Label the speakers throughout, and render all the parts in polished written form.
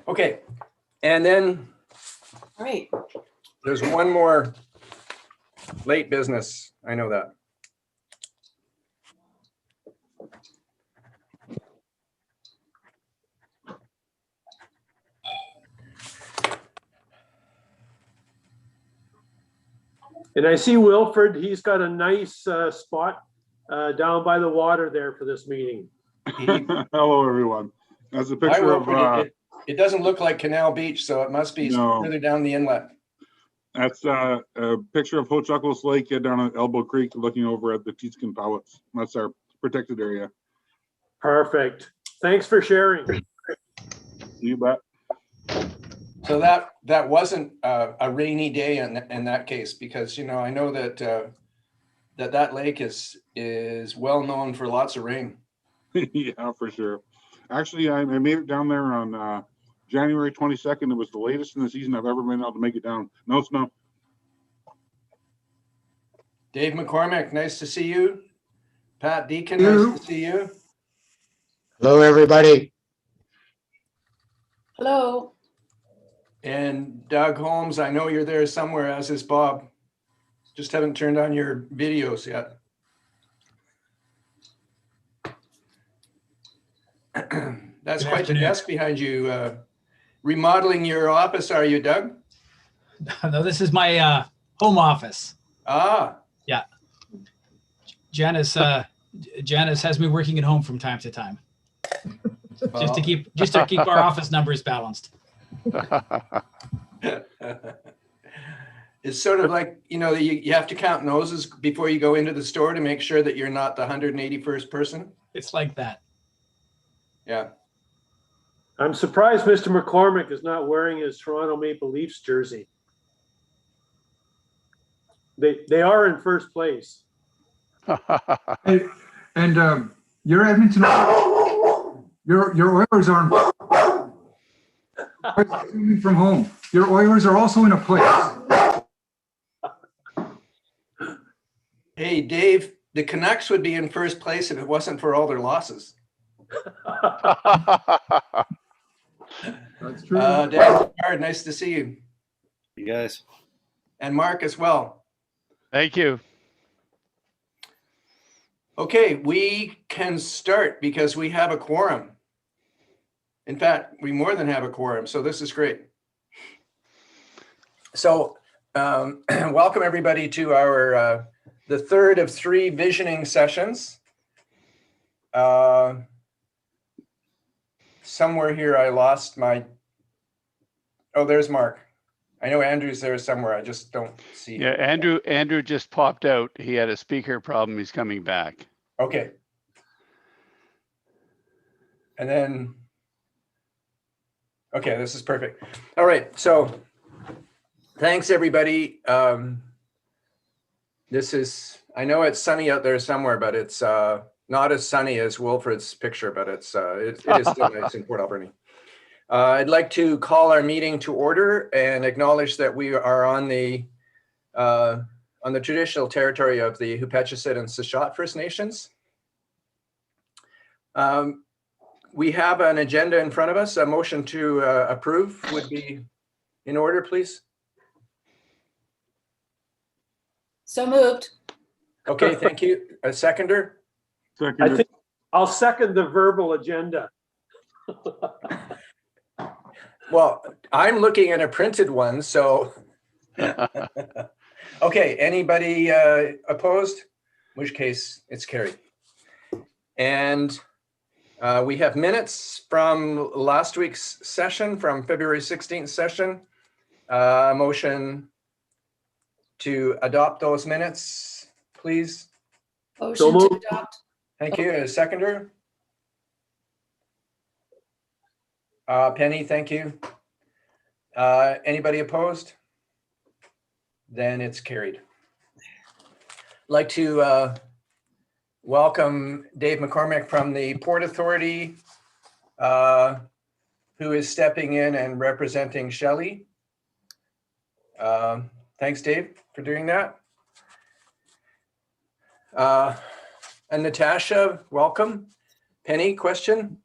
Speaker 1: Okay, and then
Speaker 2: All right.
Speaker 1: there's one more late business. I know that.
Speaker 3: And I see Wilfred, he's got a nice spot down by the water there for this meeting.
Speaker 4: Hello, everyone. That's a
Speaker 1: Hi,
Speaker 4: picture of,
Speaker 1: Wilfred. It doesn't look like Canal Beach, so it must be
Speaker 4: No.
Speaker 1: further down the inlet.
Speaker 4: that's a picture of Ho-Chuckles Lake down at Elbow Creek, looking over at the Teeskin Pellets. That's our protected area.
Speaker 3: Perfect. Thanks for sharing.
Speaker 4: You bet.
Speaker 1: So that wasn't a rainy day in that case, because, you know, I know that that lake is well known for lots of rain.
Speaker 4: Yeah, for sure. Actually, I made it down there on January 22nd. It was the latest in the season I've ever been able to make it down. No snow.
Speaker 1: Dave McCormick, nice to see you. Pat Deacon, nice to see you.
Speaker 5: Hello, everybody.
Speaker 2: Hello.
Speaker 1: And Doug Holmes, I know you're there somewhere, as is Bob. Just haven't turned on your videos yet. That's
Speaker 6: Good
Speaker 1: quite
Speaker 6: afternoon.
Speaker 1: the desk behind you. Remodeling your office, are you, Doug?
Speaker 6: No, this is my home office.
Speaker 1: Ah,
Speaker 6: Janice has me working at home from time to time, just to keep our office numbers balanced.
Speaker 1: It's sort of like, you know, you have to count noses before you go into the store to make sure that you're not the 181st person.
Speaker 6: It's like that.
Speaker 1: Yeah.
Speaker 3: I'm surprised Mr. McCormick is not wearing his Toronto Maple Leafs jersey. They are in first place.
Speaker 7: And your Edmonton, your Oilers aren't from home. Your Oilers are also in a place.
Speaker 1: Hey, Dave, the Canucks would be in first place if it wasn't for all their losses.
Speaker 7: That's true.
Speaker 1: Dan, nice to see you.
Speaker 8: You guys.
Speaker 1: And Mark as well.
Speaker 8: Thank you.
Speaker 1: Okay, we can start because we have a quorum. In fact, we more than have a quorum, so this is great. So welcome everybody to our the third of 3 visioning sessions. Somewhere here I lost my, oh, there's Mark. I know Andrew's there somewhere, I just don't see
Speaker 8: Yeah,
Speaker 1: him.
Speaker 8: Andrew just popped out. He had a speaker problem. He's coming back.
Speaker 1: Okay. And then, okay, this is perfect. All right, so thanks everybody. This is, I know it's sunny out there somewhere, but it's not as sunny as Wilfred's picture, but it is still nice in Port Alberni. I'd like to call our meeting to order and acknowledge that we are on the traditional territory of the Hupetchisitt and Sechot First Nations. We have an agenda in front of us. A motion to approve would be in order, please.
Speaker 2: So moved.
Speaker 1: Okay, thank you. A seconder?
Speaker 3: I think I'll second the verbal agenda.
Speaker 1: Well, I'm looking at a printed one, so. Okay, anybody opposed? In which case it's carried. And we have minutes from last week's session, from February 16th session. Motion to adopt those minutes, please.
Speaker 2: Motion to adopt.
Speaker 1: Thank you. A seconder? Penny, thank you. Anybody opposed? Then it's carried. I'd like to welcome Dave McCormick from the Port Authority, who is stepping in and representing Shelley. Thanks, Dave, for doing that. And Natasha, welcome. Penny, question?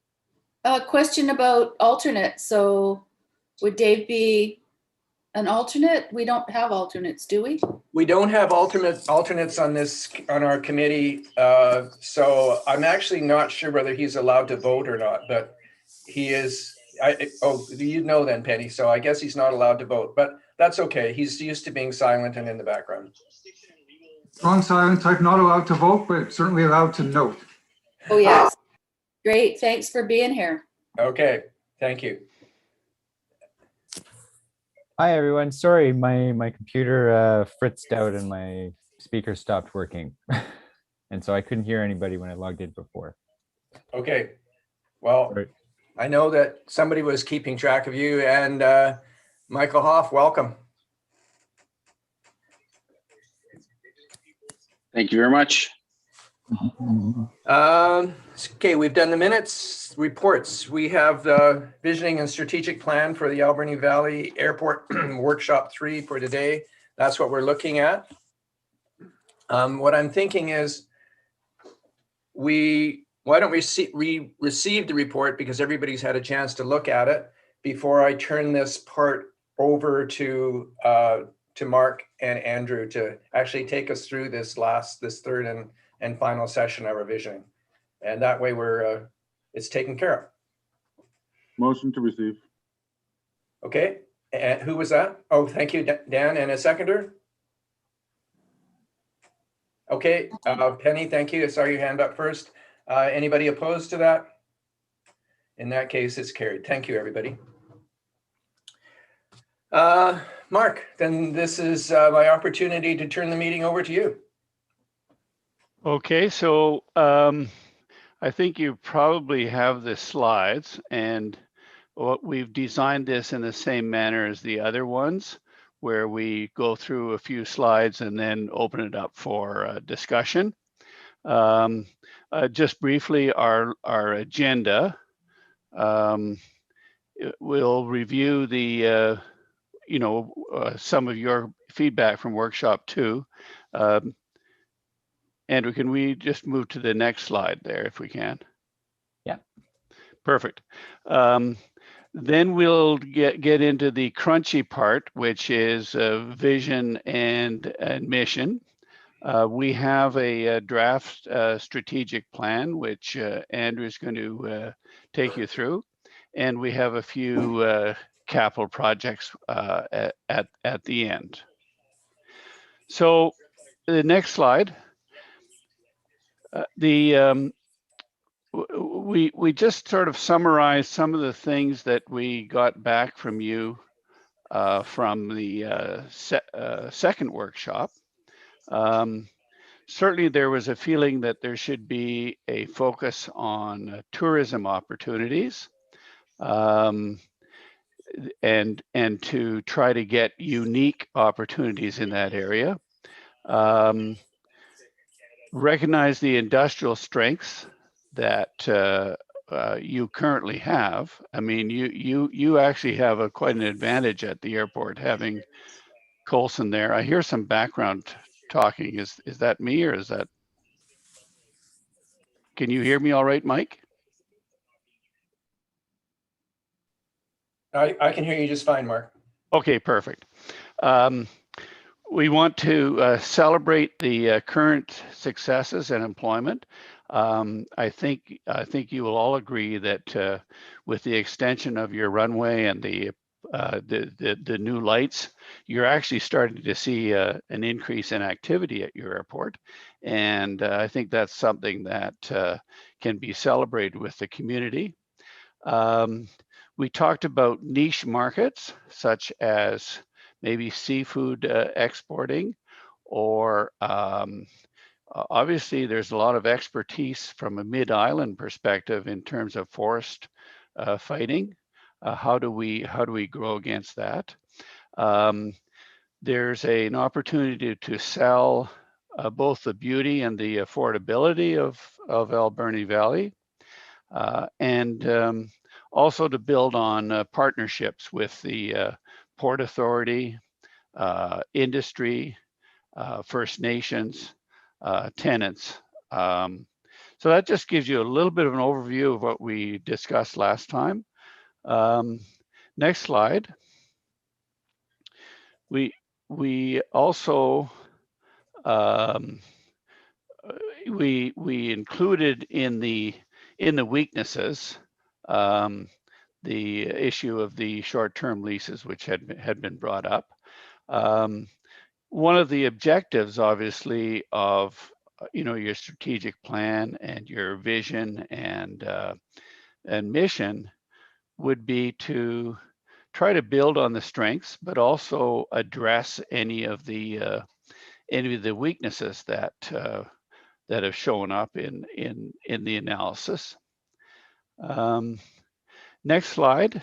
Speaker 2: A question about alternate. So would Dave be an alternate? We don't have alternates, do we?
Speaker 1: We don't have alternates on our committee. So I'm actually not sure whether he's allowed to vote or not, but he is. You know then, Penny. So I guess he's not allowed to vote, but that's okay. He's used to being silent and in the background.
Speaker 7: Strong silent type, not allowed to vote, but certainly allowed to note.
Speaker 2: Oh, yes. Great. Thanks for being here.
Speaker 1: Okay, thank you.
Speaker 9: Hi everyone. Sorry, my computer fritzed out and my speaker stopped working. And so I couldn't hear anybody when I logged in before.
Speaker 1: Okay, well,
Speaker 9: Right.
Speaker 1: I know that somebody was keeping track of you, and Michael Hoff, welcome.
Speaker 10: Thank you very much.
Speaker 1: Okay, we've done the minutes, reports. We have the visioning and strategic plan for the Alberni Valley Airport Workshop 3 for today. That's what we're looking at. What I'm thinking is why don't we receive the report, because everybody's had a chance to look at it, before I turn this part over to Mark and Andrew to actually take us through this third and final session of our visioning. And that way it's taken care of.
Speaker 4: Motion to receive.
Speaker 1: Okay, and who was that? Oh, thank you, Dan, and a seconder. Okay, Penny, thank you. I saw your hand up first. Anybody opposed to that? In that case, it's carried. Thank you, everybody. Mark, then this is my opportunity to turn the meeting over to you.
Speaker 8: Okay, so I think you probably have the slides, and what we've designed this in the same manner as the other ones, where we go through a few slides and then open it up for discussion. Just briefly, our agenda. We'll review the some of your feedback from workshop 2. Andrew, can we just move to the next slide there if we can?
Speaker 9: Yeah.
Speaker 8: Perfect. Then we'll get into the crunchy part, which is vision and mission. We have a draft strategic plan, which Andrew is going to take you through. And we have a few capital projects at the end. So the next slide. We just sort of summarized some of the things that we got back from you from the second workshop. Certainly there was a feeling that there should be a focus on tourism opportunities and to try to get unique opportunities in that area. Recognize the industrial strengths that you currently have. I mean, you actually have quite an advantage at the airport having Colson there. I hear some background talking. Is that me, or is that? Can you hear me all right, Mike?
Speaker 1: I can hear you just fine, Mark.
Speaker 8: Okay, perfect. We want to celebrate the current successes and employment. I think you will all agree that with the extension of your runway and the new lights, you're actually starting to see an increase in activity at your airport, and I think that's something that can be celebrated with the community. We talked about niche markets such as maybe seafood exporting, or obviously there's a lot of expertise from a mid-island perspective in terms of forest fighting. How do we grow against that? There's an opportunity to sell both the beauty and the affordability of Alberni Valley, and also to build on partnerships with the Port Authority, industry, First Nations, tenants. So that just gives you a little bit of an overview of what we discussed last time. Next slide. We also we included in the weaknesses the issue of the short-term leases, which had been brought up. One of the objectives, obviously, of your strategic plan and your vision and mission would be to try to build on the strengths, but also address any of the weaknesses that that have shown up in the analysis. Next slide.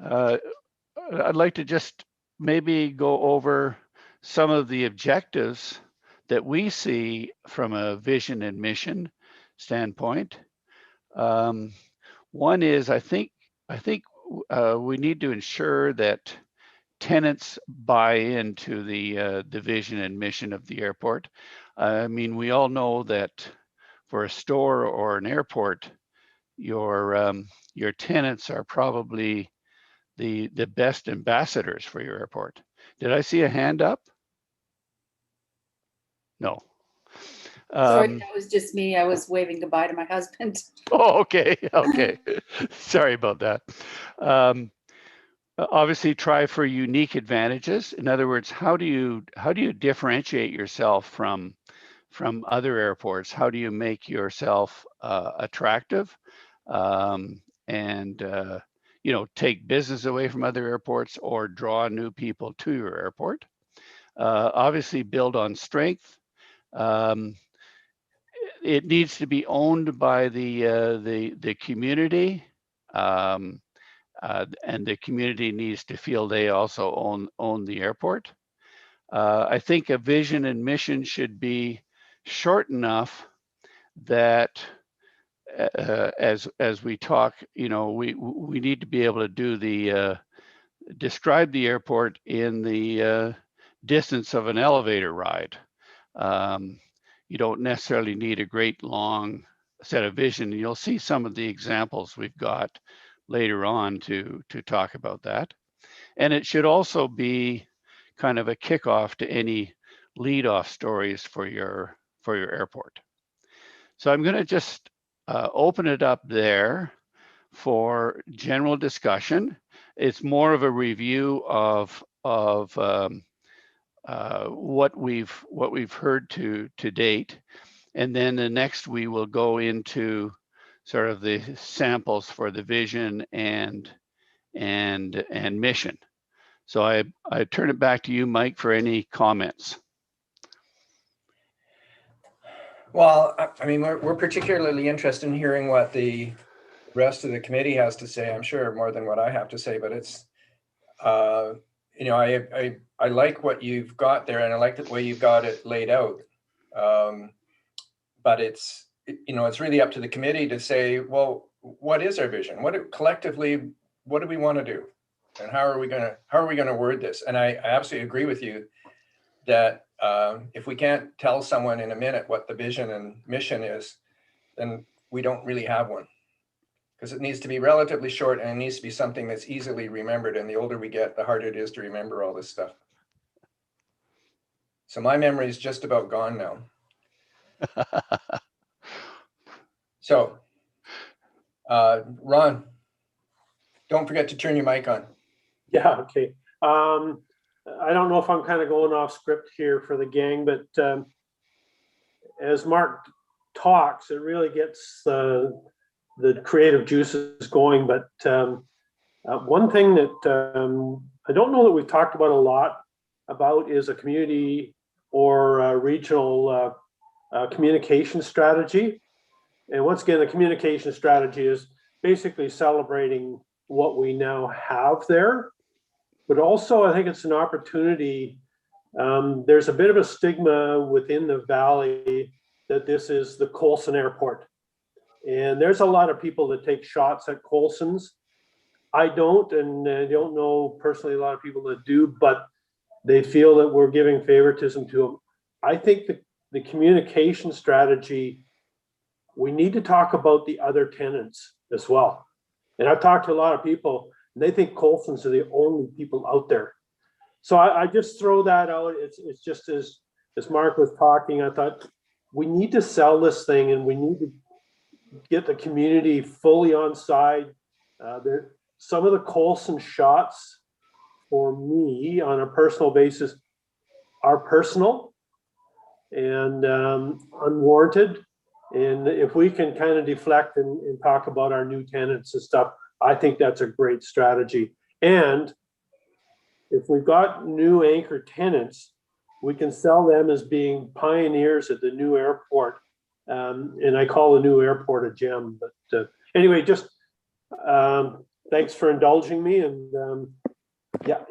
Speaker 8: I'd like to just maybe go over some of the objectives that we see from a vision and mission standpoint. One is, I think we need to ensure that tenants buy into the vision and mission of the airport. I mean, we all know that for a store or an airport, your tenants are probably the best ambassadors for your airport. Did I see a hand up? No.
Speaker 2: Sorry, that was just me. I was waving goodbye to my husband.
Speaker 8: Oh, okay. Okay. Sorry about that. Obviously, try for unique advantages. In other words, how do you differentiate yourself from other airports? How do you make yourself attractive, and take business away from other airports or draw new people to your airport? Obviously, build on strength. It needs to be owned by the community. And the community needs to feel they also own the airport. I think a vision and mission should be short enough that as we talk, we need to be able to do describe the airport in the distance of an elevator ride. You don't necessarily need a great long set of vision. You'll see some of the examples we've got later on to talk about that. And it should also be kind of a kickoff to any lead-off stories for your airport. So I'm going to just open it up there for general discussion. It's more of a review of what we've heard to date, and then the next we will go into sort of the samples for the vision and mission. So I turn it back to you, Mike, for any comments.
Speaker 1: Well, I mean, we're particularly interested in hearing what the rest of the committee has to say. I'm sure more than what I have to say, but it's, I like what you've got there, and I like the way you've got it laid out. But it's really up to the committee to say, well, what is our vision? Collectively, what do we want to do? And how are we going to word this? And I absolutely agree with you that if we can't tell someone in a minute what the vision and mission is, then we don't really have one, because it needs to be relatively short and it needs to be something that's easily remembered. And the older we get, the harder it is to remember all this stuff. So my memory is just about gone now. So, Ron, don't forget to turn your mic on.
Speaker 3: Yeah, okay. I don't know if I'm kind of going off script here for the gang, but as Mark talks, it really gets the creative juices going. But one thing that I don't know that we've talked about a lot about is a community or a regional communication strategy. And once again, the communication strategy is basically celebrating what we now have there. But also, I think it's an opportunity. There's a bit of a stigma within the Valley that this is the Coulson Airport. And there's a lot of people that take shots at Coulson's. I don't, and I don't know personally a lot of people that do, but they feel that we're giving favoritism to them. I think the communication strategy, we need to talk about the other tenants as well. And I've talked to a lot of people, and they think Colson's are the only people out there. So I just throw that out. It's just as Mark was talking, I thought we need to sell this thing, and we need to get the community fully on side. Some of the Colson shots for me on a personal basis are personal and unwarranted. And if we can kind of deflect and talk about our new tenants and stuff, I think that's a great strategy. And if we've got new anchor tenants, we can sell them as being pioneers at the new airport. And I call the new airport a gem. But anyway, just thanks for indulging me. And yeah,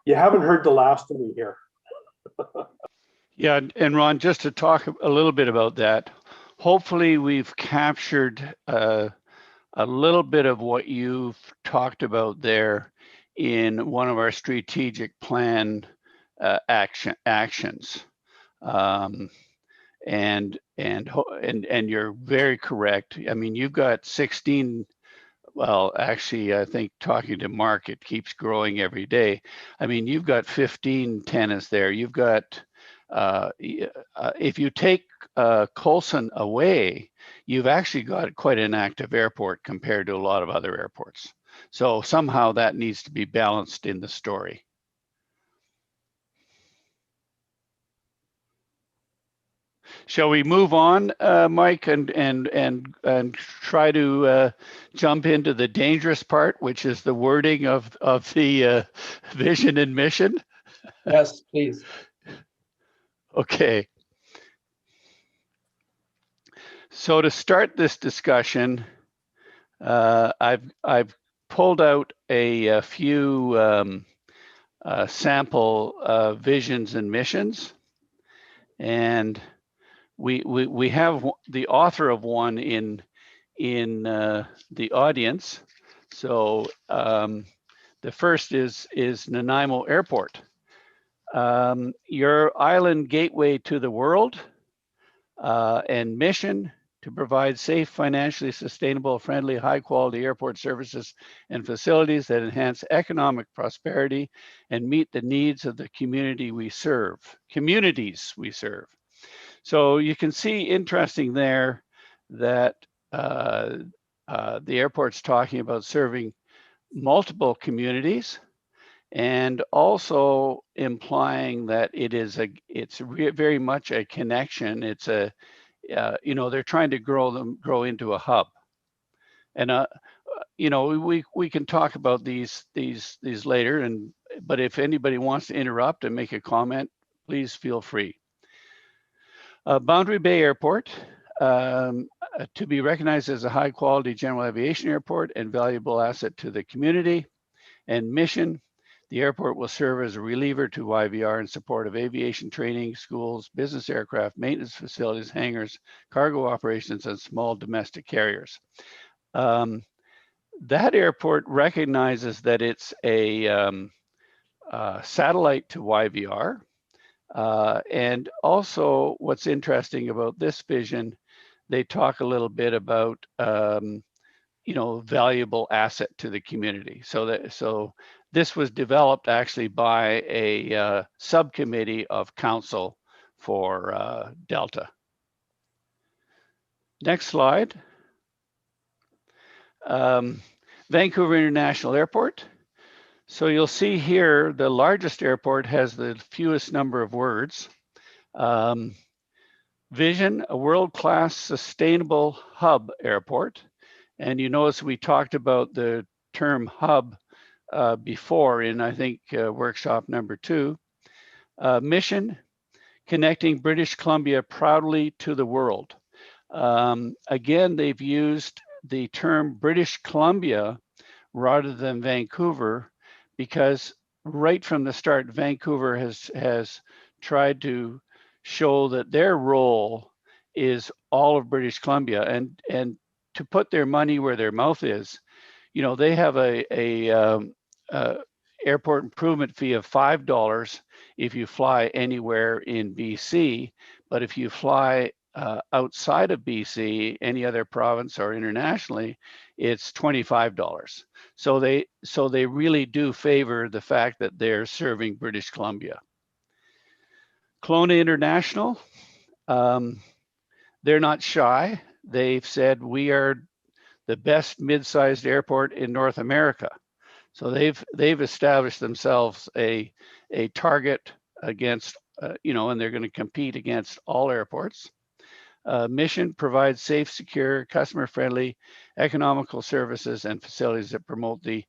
Speaker 3: you haven't heard the last of me here.
Speaker 8: Yeah, and Ron, just to talk a little bit about that, hopefully we've captured a little bit of what you've talked about there in one of our strategic plan actions. And you're very correct. I mean, you've got 16. Well, actually, I think talking to Mark, it keeps growing every day. I mean, you've got 15 tenants there. You've got, if you take Colson away, you've actually got quite an active airport compared to a lot of other airports. So somehow that needs to be balanced in the story. Shall we move on, Mike, and try to jump into the dangerous part, which is the wording of the vision and mission?
Speaker 1: Yes, please.
Speaker 8: Okay. So to start this discussion, I've pulled out a few sample visions and missions, and we have the author of one in the audience. So the first is Nanaimo Airport. Your island gateway to the world, and mission to provide safe, financially sustainable, friendly, high quality airport services and facilities that enhance economic prosperity and meet the needs of the communities we serve. So you can see, interesting there, that the airport's talking about serving multiple communities, and also implying that it's very much a connection. It's a, they're trying to grow into a hub. And we can talk about these later. But if anybody wants to interrupt and make a comment, please feel free. Boundary Bay Airport, to be recognized as a high quality general aviation airport and valuable asset to the community. And mission, the airport will serve as a reliever to YVR in support of aviation training, schools, business aircraft, maintenance facilities, hangars, cargo operations, and small domestic carriers. That airport recognizes that it's a satellite to YVR. And also what's interesting about this vision, they talk a little bit about, valuable asset to the community. So this was developed actually by a subcommittee of council for Delta. Next slide. Vancouver International Airport. So you'll see here, the largest airport has the fewest number of words. Vision, a world-class sustainable hub airport. And you notice we talked about the term hub before in, I think, workshop number 2. Mission, connecting British Columbia proudly to the world. Again, they've used the term British Columbia rather than Vancouver, because right from the start, Vancouver has tried to show that their role is all of British Columbia, and to put their money where their mouth is. They have airport improvement fee of $5 if you fly anywhere in BC, but if you fly outside of BC, any other province or internationally, it's $25. So they really do favor the fact that they're serving British Columbia. Kelowna International, they're not shy. They've said we are the best mid-sized airport in North America. So they've established themselves a target against, and they're going to compete against all airports. Mission provides safe, secure, customer-friendly, economical services and facilities that promote the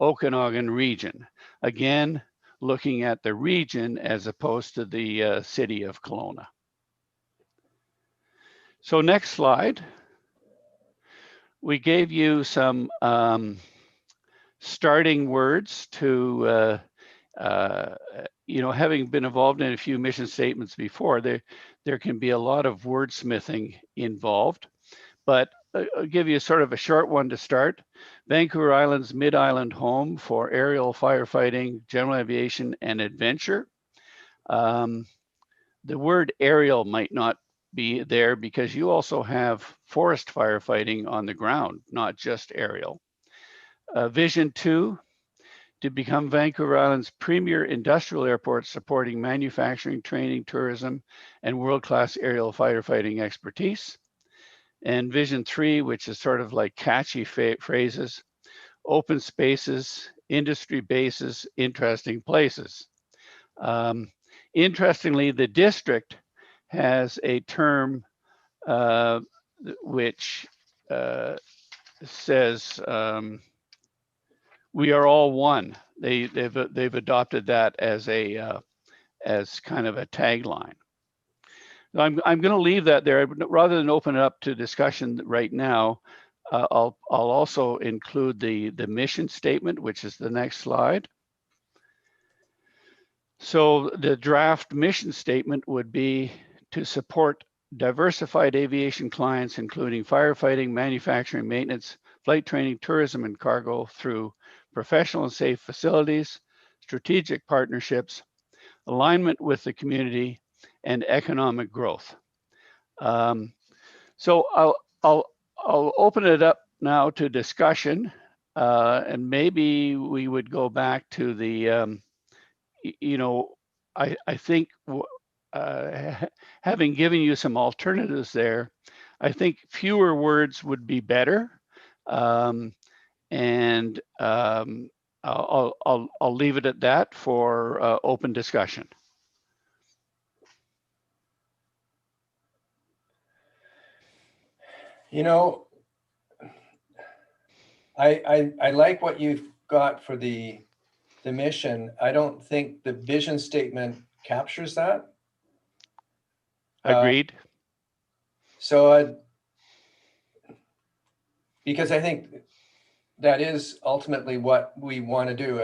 Speaker 8: Okanagan region. Again, looking at the region as opposed to the city of Kelowna. So next slide. We gave you some starting words to, having been involved in a few mission statements before, there can be a lot of wordsmithing involved, but I'll give you sort of a short one to start. Vancouver Island's mid-island home for aerial firefighting, general aviation, and adventure. The word aerial might not be there because you also have forest firefighting on the ground, not just aerial. Vision 2, to become Vancouver Island's premier industrial airport supporting manufacturing, training, tourism, and world-class aerial firefighting expertise. And Vision 3, which is sort of like catchy phrases, open spaces, industry bases, interesting places. Interestingly, the district has a term which says, we are all one. They've adopted that as kind of a tagline. I'm going to leave that there rather than open it up to discussion right now. I'll also include the mission statement, which is the next slide. So the draft mission statement would be to support diversified aviation clients, including firefighting, manufacturing, maintenance, flight training, tourism, and cargo through professional and safe facilities, strategic partnerships, alignment with the community, and economic growth. So I'll open it up now to discussion, and maybe we would go back to the, I think having given you some alternatives there, I think fewer words would be better. And I'll leave it at that for open discussion.
Speaker 1: I like what you've got for the mission. I don't think the vision statement captures that.
Speaker 8: Agreed.
Speaker 1: Because I think that is ultimately what we want to do.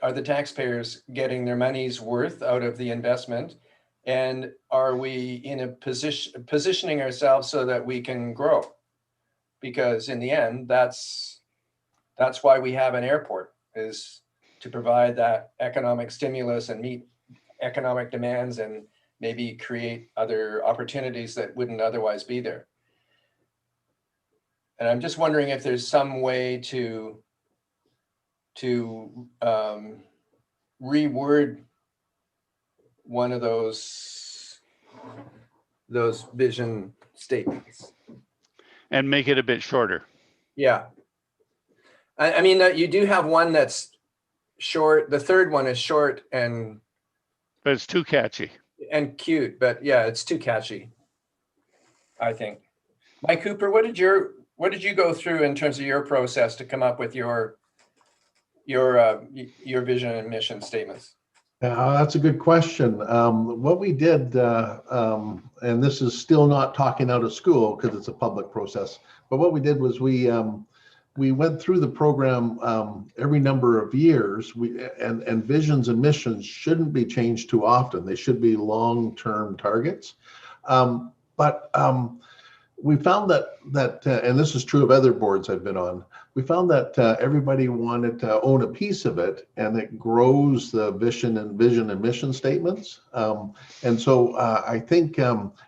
Speaker 1: Are the taxpayers getting their money's worth out of the investment? And are we in a positioning ourselves so that we can grow? Because in the end, that's why we have an airport, is to provide that economic stimulus and meet economic demands and maybe create other opportunities that wouldn't otherwise be there. And I'm just wondering if there's some way to reword one of those vision statements
Speaker 8: and make it a bit shorter.
Speaker 1: Yeah. I mean, you do have one that's short. The third one is short but
Speaker 8: it's too catchy
Speaker 1: and cute. But yeah, it's too catchy, I think. Mike Cooper, what did you go through in terms of your process to come up with your vision and mission statements?
Speaker 10: That's a good question. What we did, and this is still not talking out of school because it's a public process, but what we did was we went through the program every number of years. And visions and missions shouldn't be changed too often. They should be long-term targets. But we found that and this is true of other boards I've been on, we found that everybody wanted to own a piece of it, and it grows the vision and mission statements. And so I think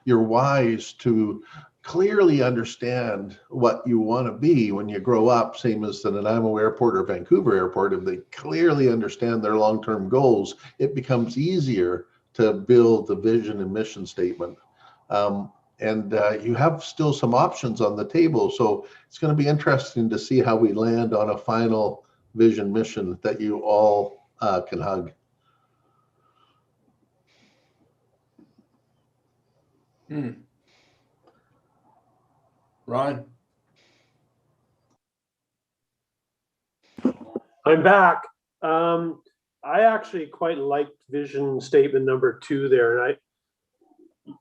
Speaker 10: you're wise to clearly understand what you want to be when you grow up, same as the Nanaimo Airport or Vancouver Airport. If they clearly understand their long-term goals, it becomes easier to build the vision and mission statement. And you have still some options on the table. So it's going to be interesting to see how we land on a final vision mission that you all can hug.
Speaker 1: Ron?
Speaker 3: I'm back. I actually quite liked vision statement number 2 there. And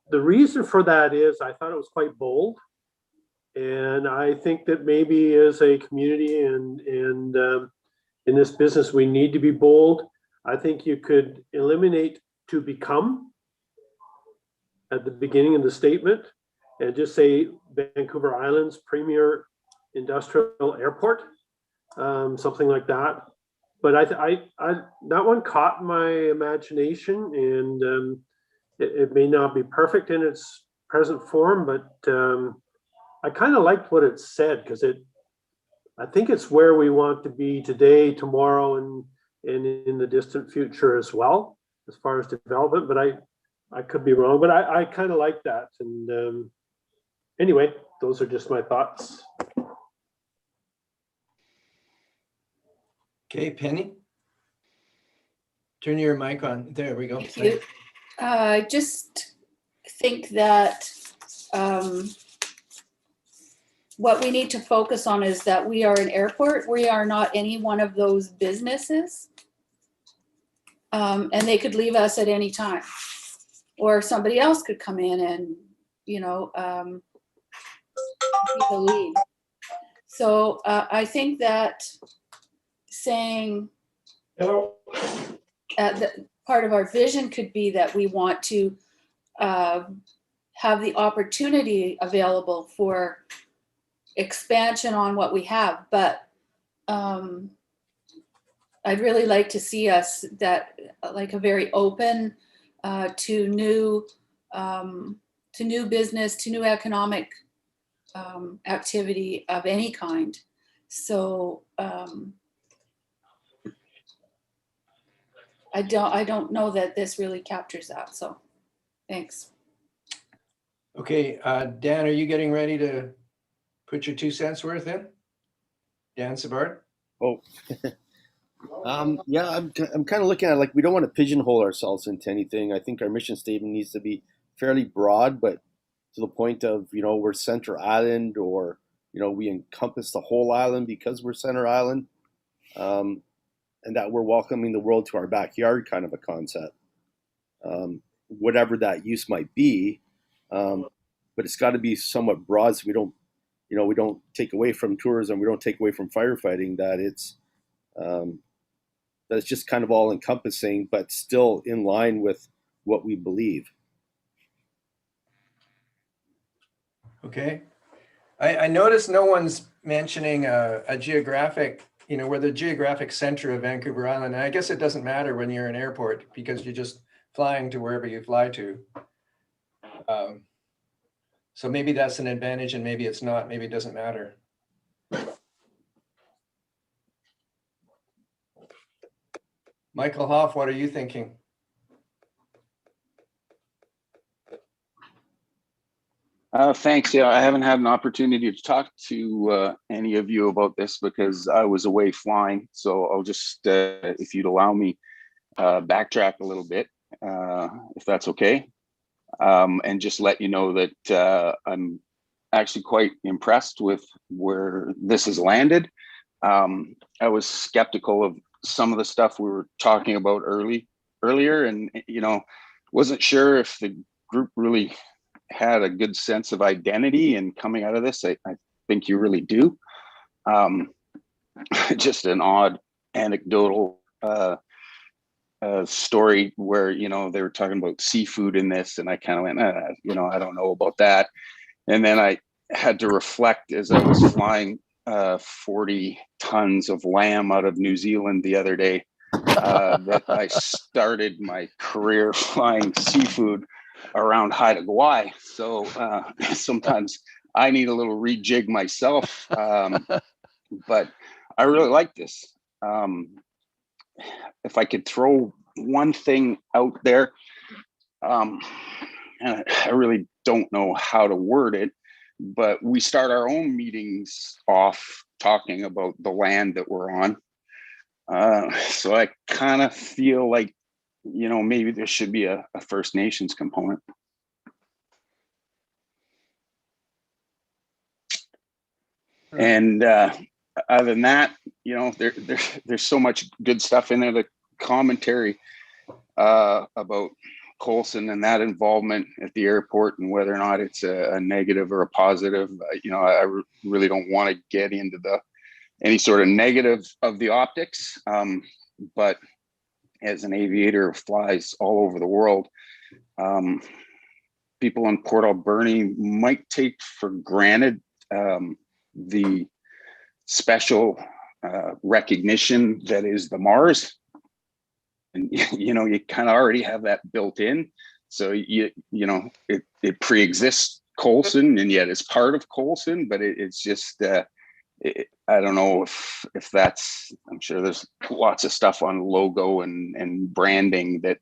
Speaker 3: the reason for that is I thought it was quite bold. And I think that maybe as a community and in this business, we need to be bold. I think you could eliminate "to become" at the beginning of the statement and just say Vancouver Island's premier industrial airport, something like that. But I that one caught my imagination, and it may not be perfect in its present form, but I kind of liked what it said, because I think it's where we want to be today, tomorrow, and in the distant future as well, as far as development. But I could be wrong, but I kind of like that. And anyway, those are just my thoughts.
Speaker 1: Okay, Penny? Turn your mic on. There we go.
Speaker 2: Thank you. I just think that what we need to focus on is that we are an airport. We are not any one of those businesses. And they could leave us at any time. Or somebody else could come in and, be the lead. So I think that saying part of our vision could be that we want to have the opportunity available for expansion on what we have, but I'd really like to see us like a very open to new business, to new economic activity of any kind. So I don't know that this really captures that. So thanks.
Speaker 1: Okay, Dan, are you getting ready to put your 2 cents worth in? Dan Savard?
Speaker 11: Oh, yeah, I'm kind of looking at it like we don't want to pigeonhole ourselves into anything. I think our mission statement needs to be fairly broad, but to the point of, we're Center Island, or, we encompass the whole island because we're Center Island, and that we're welcoming the world to our backyard kind of a concept, whatever that use might be. But it's got to be somewhat broad, so we don't take away from tourism, we don't take away from firefighting, that it's just kind of all encompassing, but still in line with what we believe.
Speaker 1: Okay. I noticed no one's mentioning a geographic, we're the geographic center of Vancouver Island. And I guess it doesn't matter when you're an airport, because you're just flying to wherever you fly to. So maybe that's an advantage, and maybe it's not. Maybe it doesn't matter. Michael Hoff, what are you thinking?
Speaker 12: Thanks. Yeah, I haven't had an opportunity to talk to any of you about this because I was away flying. So I'll just, if you'd allow me, backtrack a little bit, if that's okay. And just let you know that I'm actually quite impressed with where this has landed. I was skeptical of some of the stuff we were talking about earlier, and wasn't sure if the group really had a good sense of identity. And coming out of this, I think you really do. Just an odd anecdotal story where they were talking about seafood in this, and I kind of went, I don't know about that. And then I had to reflect as I was flying 40 tons of lamb out of New Zealand the other day, that I started my career flying seafood around Haida Gwaii. So sometimes I need a little rejig myself, but I really like this. If I could throw one thing out there, and I really don't know how to word it, but we start our own meetings off talking about the land that we're on. So I kind of feel like, you know, maybe there should be a First Nations component. And other than that, you know, there's so much good stuff in there. The commentary about Coulson and that involvement at the airport and whether or not it's a negative or a positive, you know, I really don't want to get into any sort of negative of the optics. But as an aviator who flies all over the world, people in Port Alberni might take for granted the special recognition that is the Mars. And, you know, you kind of already have that built in. So, you know, it pre-exists Coulson and yet it's part of Coulson, but it's just, I don't know if that's, I'm sure there's lots of stuff on logo and branding that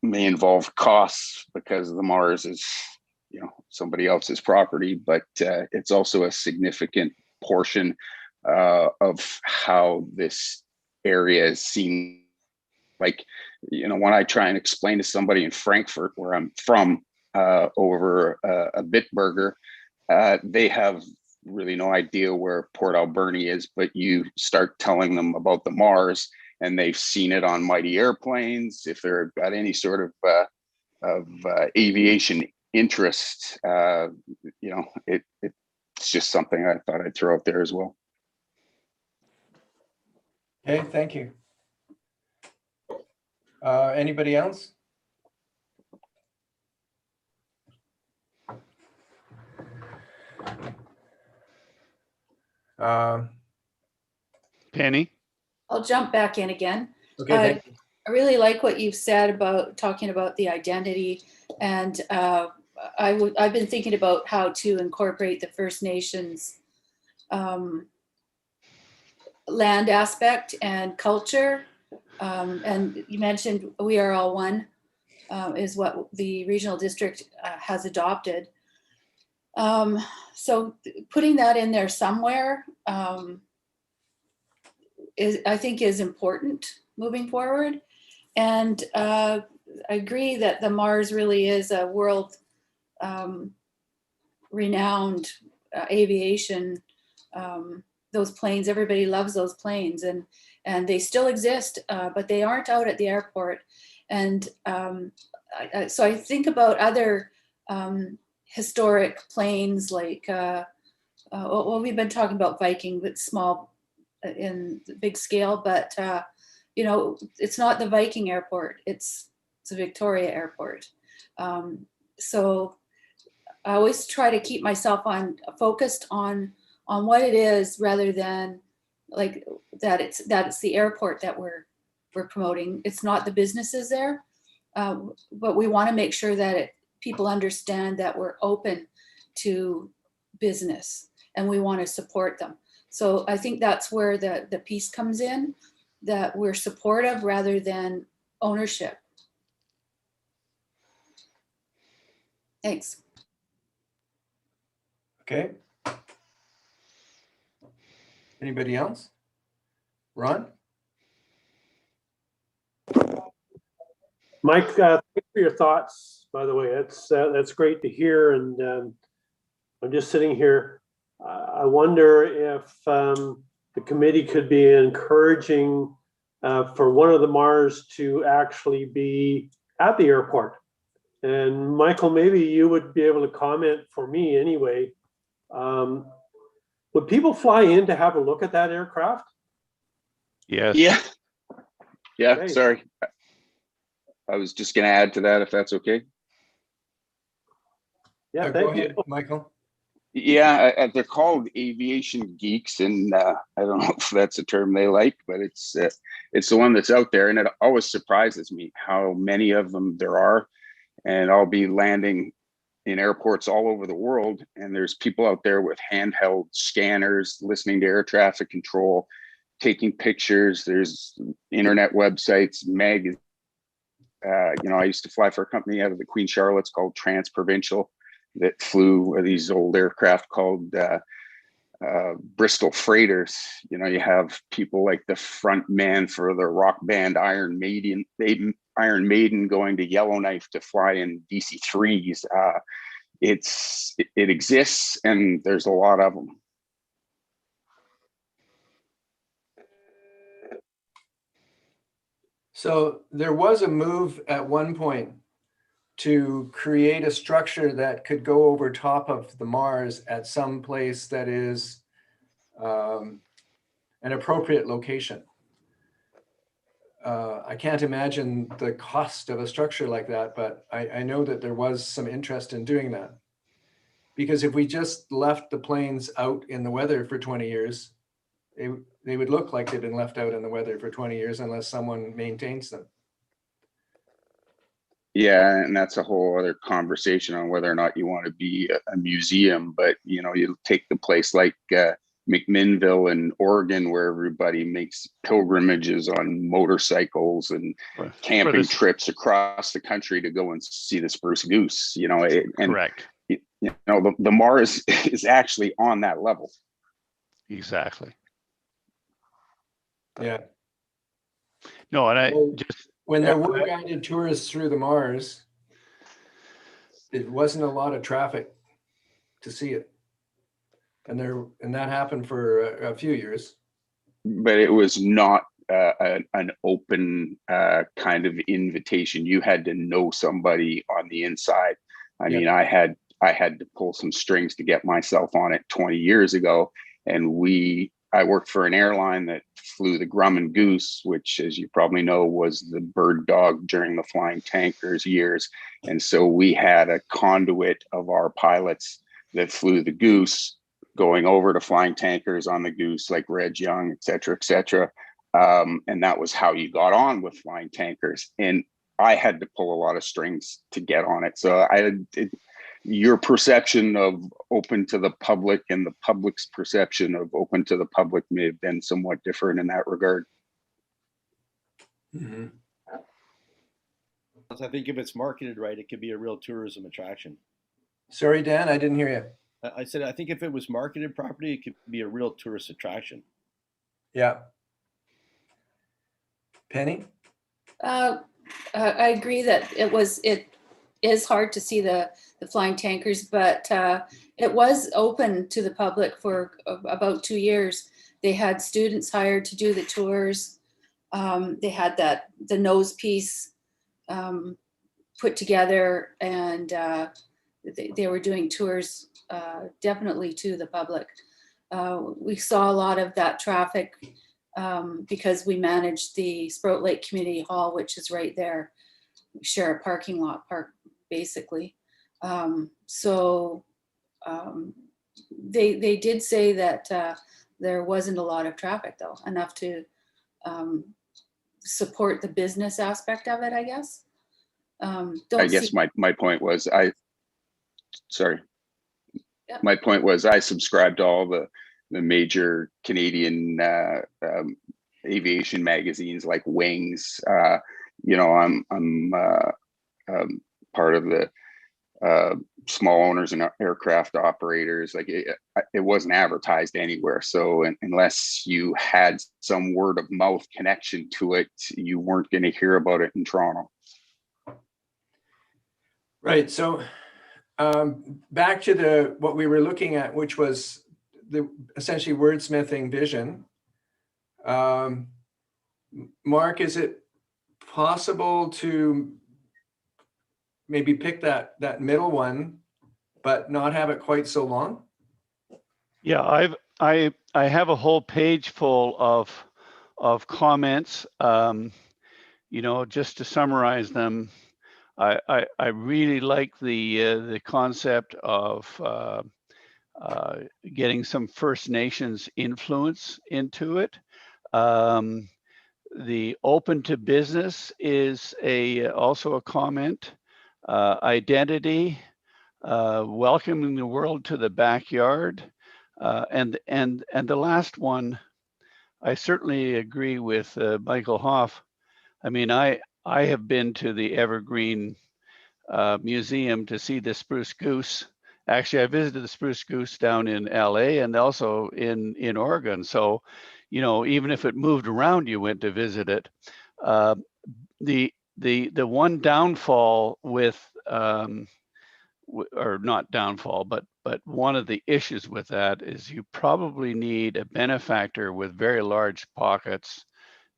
Speaker 12: may involve costs because the Mars is, you know, somebody else's property, but it's also a significant portion of how this area is seen. Like, you know, when I try and explain to somebody in Frankfurt, where I'm from, over a Bitburger, they have really no idea where Port Alberni is, but you start telling them about the Mars and they've seen it on mighty airplanes. If they've got any sort of aviation interest, you know, it's just something I thought I'd throw out there as well.
Speaker 1: Okay, thank you. Anybody else?
Speaker 8: Penny?
Speaker 2: I'll jump back in again.
Speaker 1: Okay, thank you.
Speaker 2: I really like what you've said about talking about the identity, and I've been thinking about how to incorporate the First Nations land aspect and culture. And you mentioned we are all one is what the regional district has adopted. So putting that in there somewhere I think is important moving forward. And I agree that the Mars really is a world renowned aviation. Those planes, everybody loves those planes, and they still exist, but they aren't out at the airport. And so I think about other historic planes like, well, we've been talking about Viking, but small in the big scale, but you know, it's not the Viking airport, it's the Victoria airport. So I always try to keep myself focused on what it is, rather than like that it's the airport that we're promoting. It's not the businesses there, but we want to make sure that people understand that we're open to business and we want to support them. So I think that's where the piece comes in, that we're supportive rather than ownership. Thanks.
Speaker 1: Okay. Anybody else? Ron?
Speaker 3: Mike, thanks for your thoughts, by the way. That's great to hear. And I'm just sitting here. I wonder if the committee could be encouraging for one of the Mars to actually be at the airport. And Michael, maybe you would be able to comment for me anyway. Would people fly in to have a look at that aircraft?
Speaker 8: Yes.
Speaker 12: Yeah,
Speaker 3: Okay.
Speaker 12: sorry. I was just going to add to that, if that's okay.
Speaker 3: Yeah,
Speaker 1: Go
Speaker 3: thank you.
Speaker 1: ahead, Michael.
Speaker 12: Yeah, they're called aviation geeks, and I don't know if that's a term they like, but it's the one that's out there, and it always surprises me how many of them there are. And I'll be landing in airports all over the world, and there's people out there with handheld scanners, listening to air traffic control, taking pictures. There's internet websites, magazines. I used to fly for a company out of the Queen Charlotte's called Transprovincial that flew these old aircraft called Bristol freighters. You have people like the front man for the rock band Iron Maiden going to Yellowknife to fly in DC-3s. It exists, and there's a lot of them.
Speaker 1: So there was a move at one point to create a structure that could go over top of the Mars at some place that is an appropriate location. I can't imagine the cost of a structure like that, but I know that there was some interest in doing that. Because if we just left the planes out in the weather for 20 years, they would look like they've been left out in the weather for 20 years unless someone maintains them.
Speaker 12: Yeah, and that's a whole other conversation on whether or not you want to be a museum. But you take the place like McMinnville in Oregon, where everybody makes pilgrimages on motorcycles and camping trips across the country to go and see the spruce goose.
Speaker 8: Correct.
Speaker 12: The Mars is actually on that level.
Speaker 8: Exactly.
Speaker 1: Yeah.
Speaker 8: No, and
Speaker 1: when there were guided tours through the Mars, it wasn't a lot of traffic to see it. And that happened for a few years.
Speaker 12: But it was not an open kind of invitation. You had to know somebody on the inside. I mean, I had to pull some strings to get myself on it 20 years ago. And I worked for an airline that flew the Grumman Goose, which, as you probably know, was the bird dog during the flying tankers years. And so we had a conduit of our pilots that flew the Goose going over to flying tankers on the Goose, like Reg Young, et cetera, et cetera. And that was how you got on with flying tankers. And I had to pull a lot of strings to get on it. So your perception of open to the public and the public's perception of open to the public may have been somewhat different in that regard.
Speaker 3: Mm-hmm.
Speaker 11: I think if it's marketed right, it could be a real tourism attraction.
Speaker 1: Sorry, Dan, I didn't hear you.
Speaker 11: I said, I think if it was marketed properly, it could be a real tourist attraction.
Speaker 1: Yeah. Penny?
Speaker 2: I agree that it is hard to see the flying tankers, but it was open to the public for about 2 years. They had students hired to do the tours. They had the nose piece put together, and they were doing tours definitely to the public. We saw a lot of that traffic because we managed the Sprout Lake Community Hall, which is right there. We share a parking lot, basically. They did say that there wasn't a lot of traffic, though, enough to support the business aspect of it, I guess.
Speaker 12: I guess my point was my point was I subscribe to all the major Canadian aviation magazines like Wings. I'm part of the small owners and aircraft operators. Like it wasn't advertised anywhere. So unless you had some word of mouth connection to it, you weren't going to hear about it in Toronto.
Speaker 1: Right. So back to what we were looking at, which was the essentially wordsmithing vision. Mark, is it possible to maybe pick that middle one, but not have it quite so long?
Speaker 8: Yeah, I have a whole page full of comments. Just to summarize them, I really like the concept of getting some First Nations influence into it. The open to business is also a comment. Identity, welcoming the world to the backyard, and the last one, I certainly agree with Michael Hoff. I mean, I have been to the Evergreen Museum to see the spruce goose. Actually, I visited the spruce goose down in LA and also in Oregon. So, you know, even if it moved around, you went to visit it. The one downfall with or not downfall, but one of the issues with that is you probably need a benefactor with very large pockets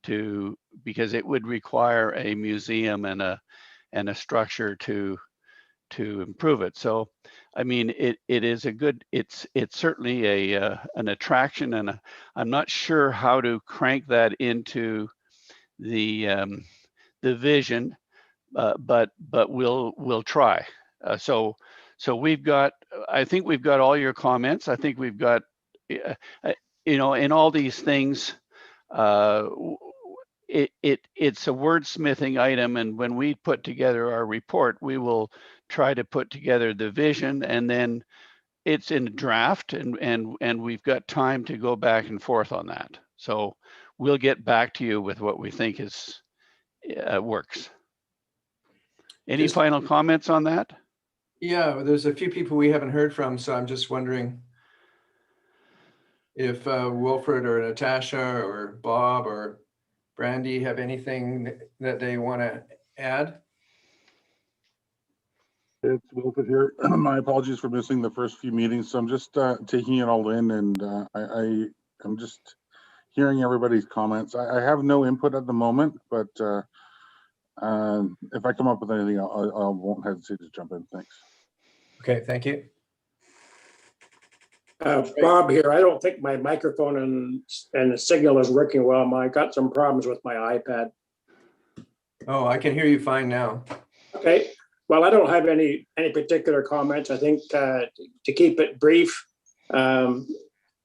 Speaker 8: because it would require a museum and a structure to improve it. So, I mean, it is it's certainly an attraction, and I'm not sure how to crank that into the vision, but we'll try. So I think we've got all your comments. I think we've got, you know, in all these things, it's a wordsmithing item, and when we put together our report, we will try to put together the vision, and then it's in a draft, and we've got time to go back and forth on that. So we'll get back to you with what we think is works. Any final comments on that?
Speaker 1: Yeah, there's a few people we haven't heard from, so I'm just wondering if Wilfred or Natasha or Bob or Brandy have anything that they want to add.
Speaker 4: It's Wilfred here. My apologies for missing the first few meetings. So I'm just taking it all in, and I'm just hearing everybody's comments. I have no input at the moment, but if I come up with anything, I won't hesitate to jump in. Thanks.
Speaker 1: Okay, thank you.
Speaker 13: Bob here. I don't think my microphone and the signal is working well. I got some problems with my iPad.
Speaker 1: Oh, I can hear you fine now.
Speaker 13: Okay. Well, I don't have any particular comments. I think to keep it brief, I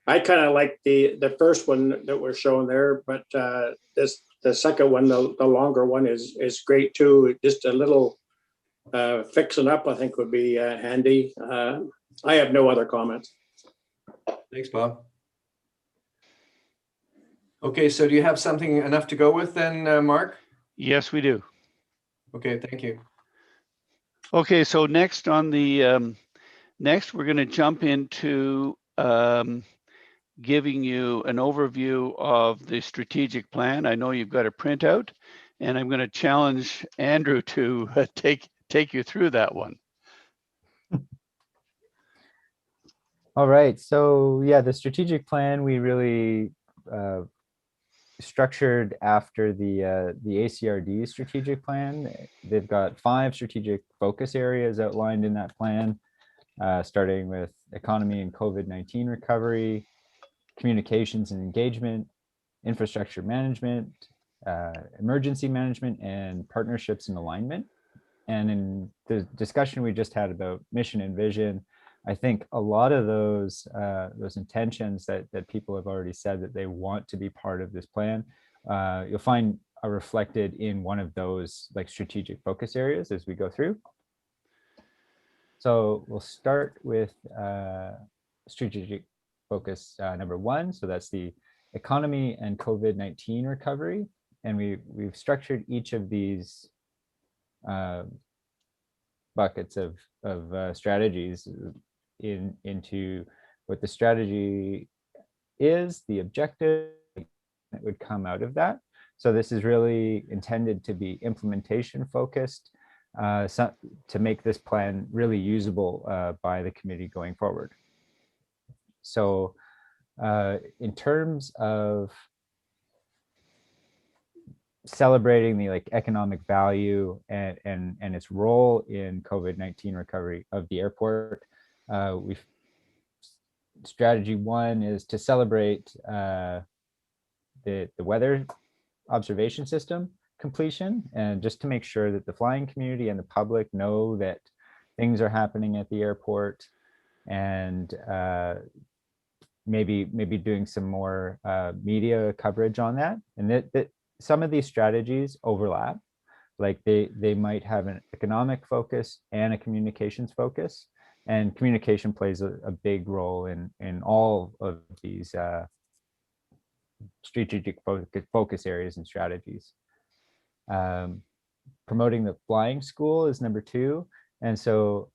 Speaker 13: kind of like the first one that was shown there, but the second one, the longer one, is great too. Just a little fixing up, I think, would be handy. I have no other comments.
Speaker 1: Thanks, Bob. Okay, so do you have something enough to go with then, Mark?
Speaker 8: Yes, we do.
Speaker 1: Okay, thank you.
Speaker 8: Okay, so next on the next, we're going to jump into giving you an overview of the strategic plan. I know you've got a printout, and I'm going to challenge Andrew to take you through that one.
Speaker 9: All right, so yeah, the strategic plan we really structured after the ACRD strategic plan. They've got 5 strategic focus areas outlined in that plan, starting with economy and COVID-19 recovery, communications and engagement, infrastructure management, emergency management, and partnerships and alignment. And in the discussion we just had about mission and vision, I think a lot of those intentions that people have already said that they want to be part of this plan, you'll find are reflected in one of those like strategic focus areas as we go through. So we'll start with strategic focus number 1. So that's the economy and COVID-19 recovery. And we've structured each of these buckets of strategies into what the strategy is, the objective that would come out of that. So this is really intended to be implementation focused, to make this plan really usable by the committee going forward. So in terms of celebrating the economic value and its role in COVID-19 recovery of the airport, strategy 1 is to celebrate the weather observation system completion, and just to make sure that the flying community and the public know that things are happening at the airport, and maybe doing some more media coverage on that. And that some of these strategies overlap. Like they might have an economic focus and a communications focus, and communication plays a big role in all of these strategic focus areas and strategies. Promoting the flying school is number 2. And so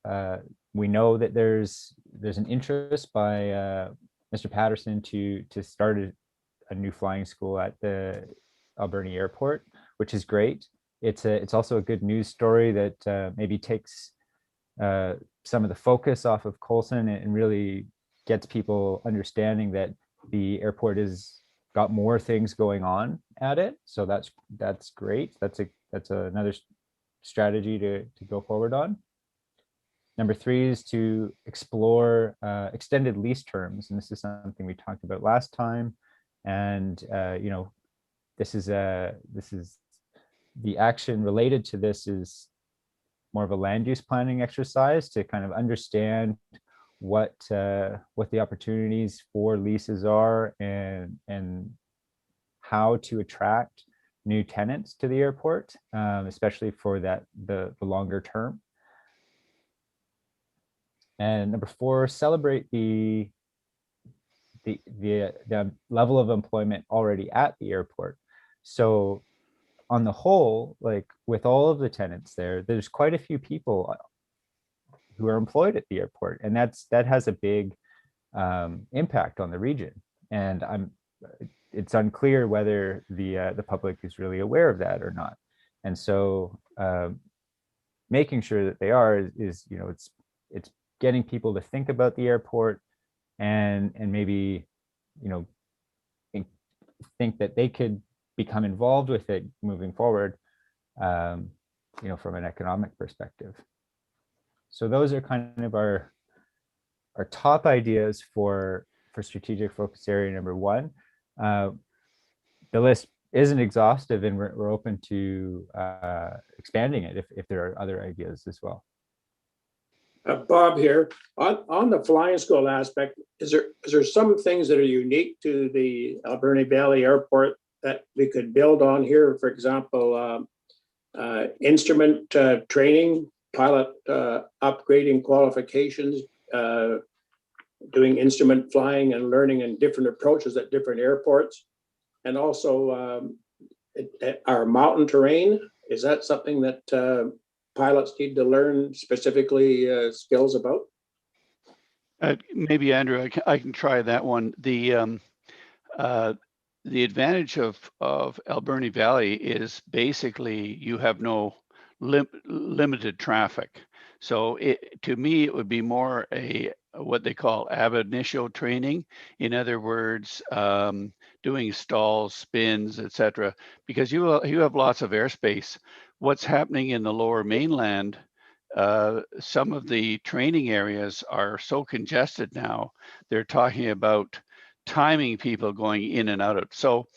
Speaker 9: we know that there's an interest by Mr. Patterson to start a new flying school at the Alberni airport, which is great. It's also a good news story that maybe takes some of the focus off of Coulson and really gets people understanding that the airport has got more things going on at it. So that's great. That's another strategy to go forward on. Number 3 is to explore extended lease terms, and this is something we talked about last time. And you know, this is the action related to this is more of a land use planning exercise to kind of understand what the opportunities for leases are and how to attract new tenants to the airport, especially for the longer term. And number 4, celebrate the level of employment already at the airport. So on the whole, like with all of the tenants there's quite a few people who are employed at the airport, and that has a big impact on the region. And it's unclear whether the public is really aware of that or not. And so making sure that they are is you know, it's getting people to think about the airport and maybe, you know, think that they could become involved with it moving forward, you know, from an economic perspective. So those are kind of our top ideas for strategic focus area number 1. The list isn't exhaustive, and we're open to expanding it if there are other ideas as well.
Speaker 13: Bob here, on the flying school aspect, is there some things that are unique to the Alberni Valley Airport that we could build on here? For example, instrument training, pilot upgrading qualifications, doing instrument flying and learning in different approaches at different airports. And also our mountain terrain, is that something that pilots need to learn specifically skills about?
Speaker 8: Maybe Andrew, I can try that one. The advantage of Alberni Valley is basically you have no limited traffic. So to me, it would be more what they call ab initio training. In other words, doing stalls, spins, etc. Because you have lots of airspace. What's happening in the lower mainland, some of the training areas are so congested now, they're talking about timing people going in and out of. So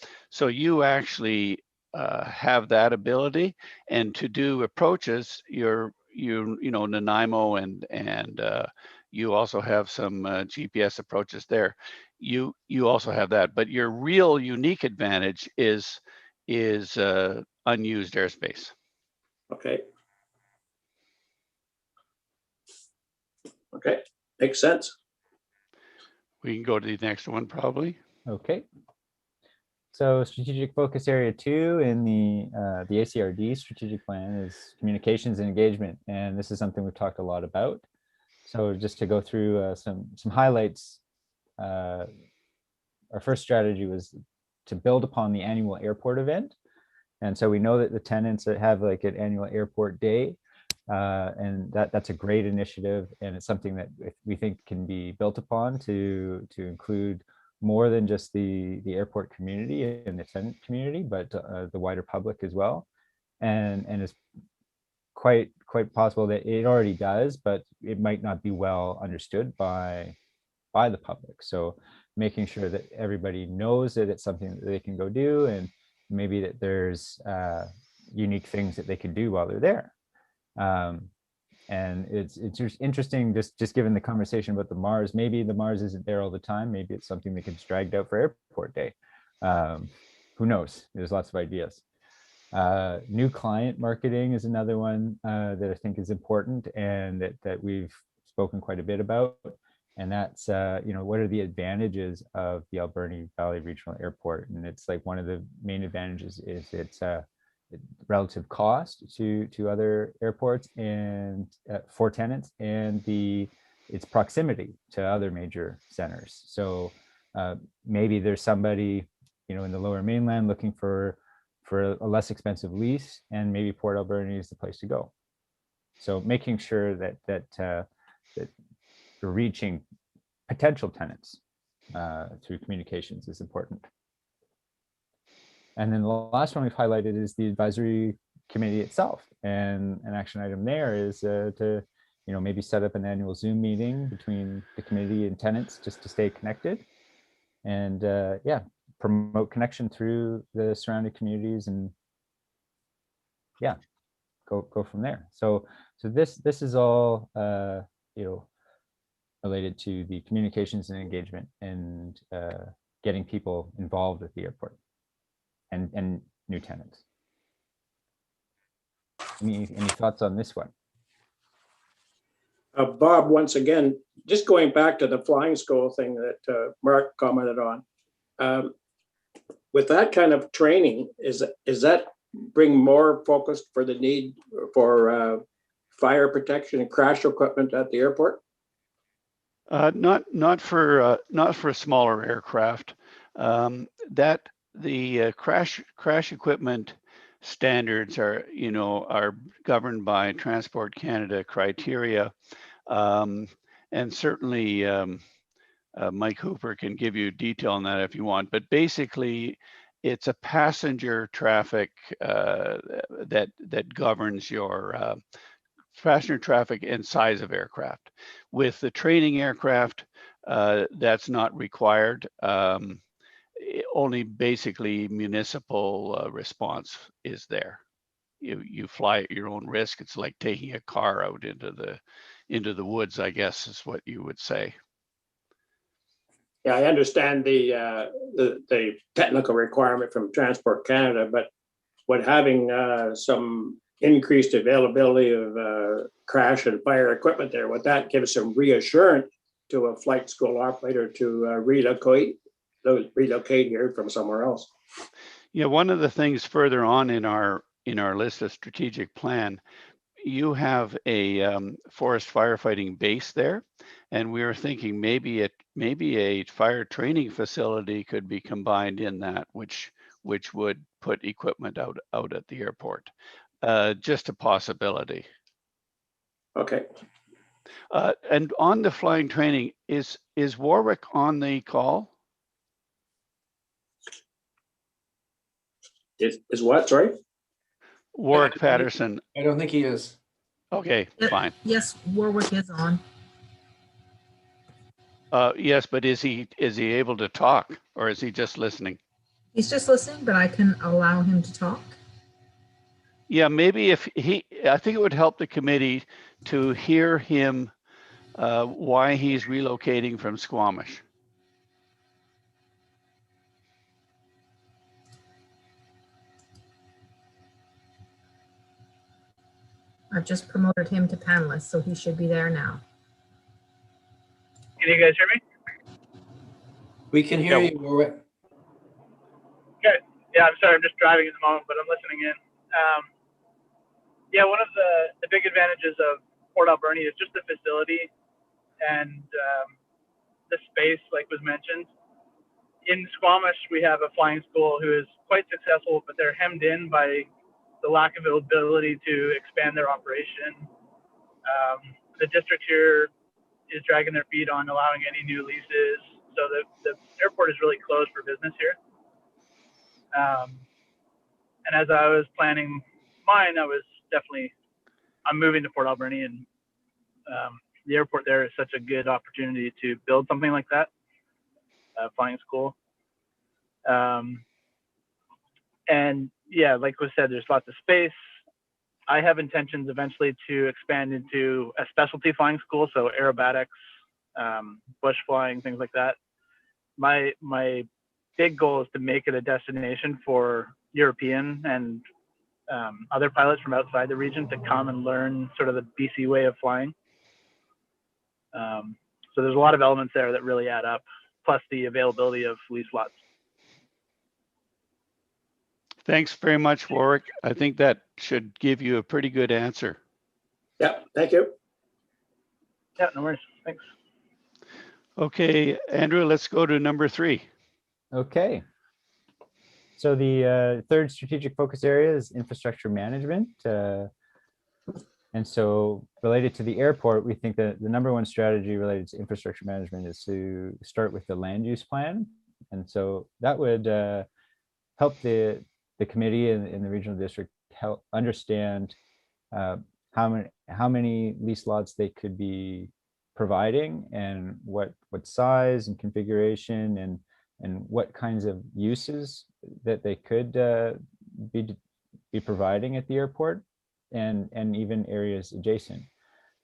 Speaker 8: you actually have that ability, and to do approaches, you know, Nanaimo and you also have some GPS approaches there. You also have that, but your real unique advantage is unused airspace.
Speaker 13: Okay. Okay, makes sense.
Speaker 8: We can go to the next one probably.
Speaker 9: Okay. So strategic focus area 2 in the ACRD strategic plan is communications and engagement. And this is something we've talked a lot about. So just to go through some highlights, our first strategy was to build upon the annual airport event. And so we know that the tenants that have like an annual airport day, and that's a great initiative, and it's something that we think can be built upon to include more than just the airport community and the tenant community, but the wider public as well. And it's quite possible that it already does, but it might not be well understood by the public. So making sure that everybody knows that it's something that they can go do, and maybe that there's unique things that they can do while they're there. And it's just interesting, just given the conversation about the Mars, maybe the Mars isn't there all the time. Maybe it's something that gets dragged out for airport day. Who knows? There's lots of ideas. New client marketing is another one that I think is important and that we've spoken quite a bit about. And that's, what are the advantages of the Alberni Valley Regional Airport? And it's like one of the main advantages is its relative cost to other airports and for tenants, and its proximity to other major centers. So maybe there's somebody, in the Lower Mainland looking for a less expensive lease, and maybe Port Alberni is the place to go. So making sure that you're reaching potential tenants through communications is important. And then the last one we've highlighted is the advisory committee itself. And an action item there is to maybe set up an annual Zoom meeting between the committee and tenants just to stay connected. And promote connection through the surrounding communities, and go from there. So this is all related to the communications and engagement and getting people involved with the airport and new tenants. Any thoughts on this one?
Speaker 13: Bob, once again, just going back to the flying school thing that Mark commented on. With that kind of training, is that bring more focus for the need for fire protection and crash equipment at the airport?
Speaker 8: Not for smaller aircraft. That the crash equipment standards are governed by Transport Canada criteria, and certainly Mike Hooper can give you detail on that if you want. But basically, it's a passenger traffic that governs your passenger traffic and size of aircraft. With the training aircraft, that's not required. Only basically municipal response is there. You fly at your own risk. It's like taking a car out into the woods, I guess is what you would say.
Speaker 13: Yeah, I understand the technical requirement from Transport Canada, but would having some increased availability of crash and fire equipment there, would that give some reassurance to a flight school operator to relocate here from somewhere else?
Speaker 8: Yeah, one of the things further on in our list of strategic plan, you have a forest firefighting base there, and we were thinking maybe a fire training facility could be combined in that, which would put equipment out at the airport. Just a possibility.
Speaker 13: Okay.
Speaker 8: And on the flying training, is Warwick on the call?
Speaker 13: Is what? Sorry?
Speaker 8: Warwick Patterson.
Speaker 1: I don't think he is.
Speaker 8: Okay, fine.
Speaker 14: Yes, Warwick is on.
Speaker 8: Yes, but is he able to talk, or is he just listening?
Speaker 14: He's just listening, but I can allow him to talk.
Speaker 8: Yeah, maybe I think it would help the committee to hear him why he's relocating from Squamish.
Speaker 14: I've just promoted him to panelist, so he should be there now.
Speaker 15: Can you guys hear me?
Speaker 1: We can hear you, Warwick.
Speaker 15: Okay. Yeah, I'm sorry. I'm just driving at the moment, but I'm listening in. Yeah, one of the big advantages of Port Alberni is just the facility and the space, like was mentioned. In Squamish, we have a flying school who is quite successful, but they're hemmed in by the lack of ability to expand their operation. The district here is dragging their feet on allowing any new leases. So the airport is really closed for business here. And as I was planning mine, I'm moving to Port Alberni, and the airport there is such a good opportunity to build something like that, flying school. And yeah, like was said, there's lots of space. I have intentions eventually to expand into a specialty flying school, so aerobatics, bush flying, things like that. My big goal is to make it a destination for European and other pilots from outside the region to come and learn sort of the BC way of flying. So there's a lot of elements there that really add up, plus the availability of lease slots.
Speaker 8: Thanks very much, Warwick. I think that should give you a pretty good answer.
Speaker 13: Yeah, thank you.
Speaker 15: Yeah, no worries. Thanks.
Speaker 8: Okay, Andrew, let's go to number 3.
Speaker 9: Okay. So the third strategic focus area is infrastructure management. And so related to the airport, we think that the number one strategy related to infrastructure management is to start with the land use plan. And so that would help the committee and the regional district help understand how many lease lots they could be providing, and what size and configuration, and what kinds of uses that they could be providing at the airport, and even areas adjacent.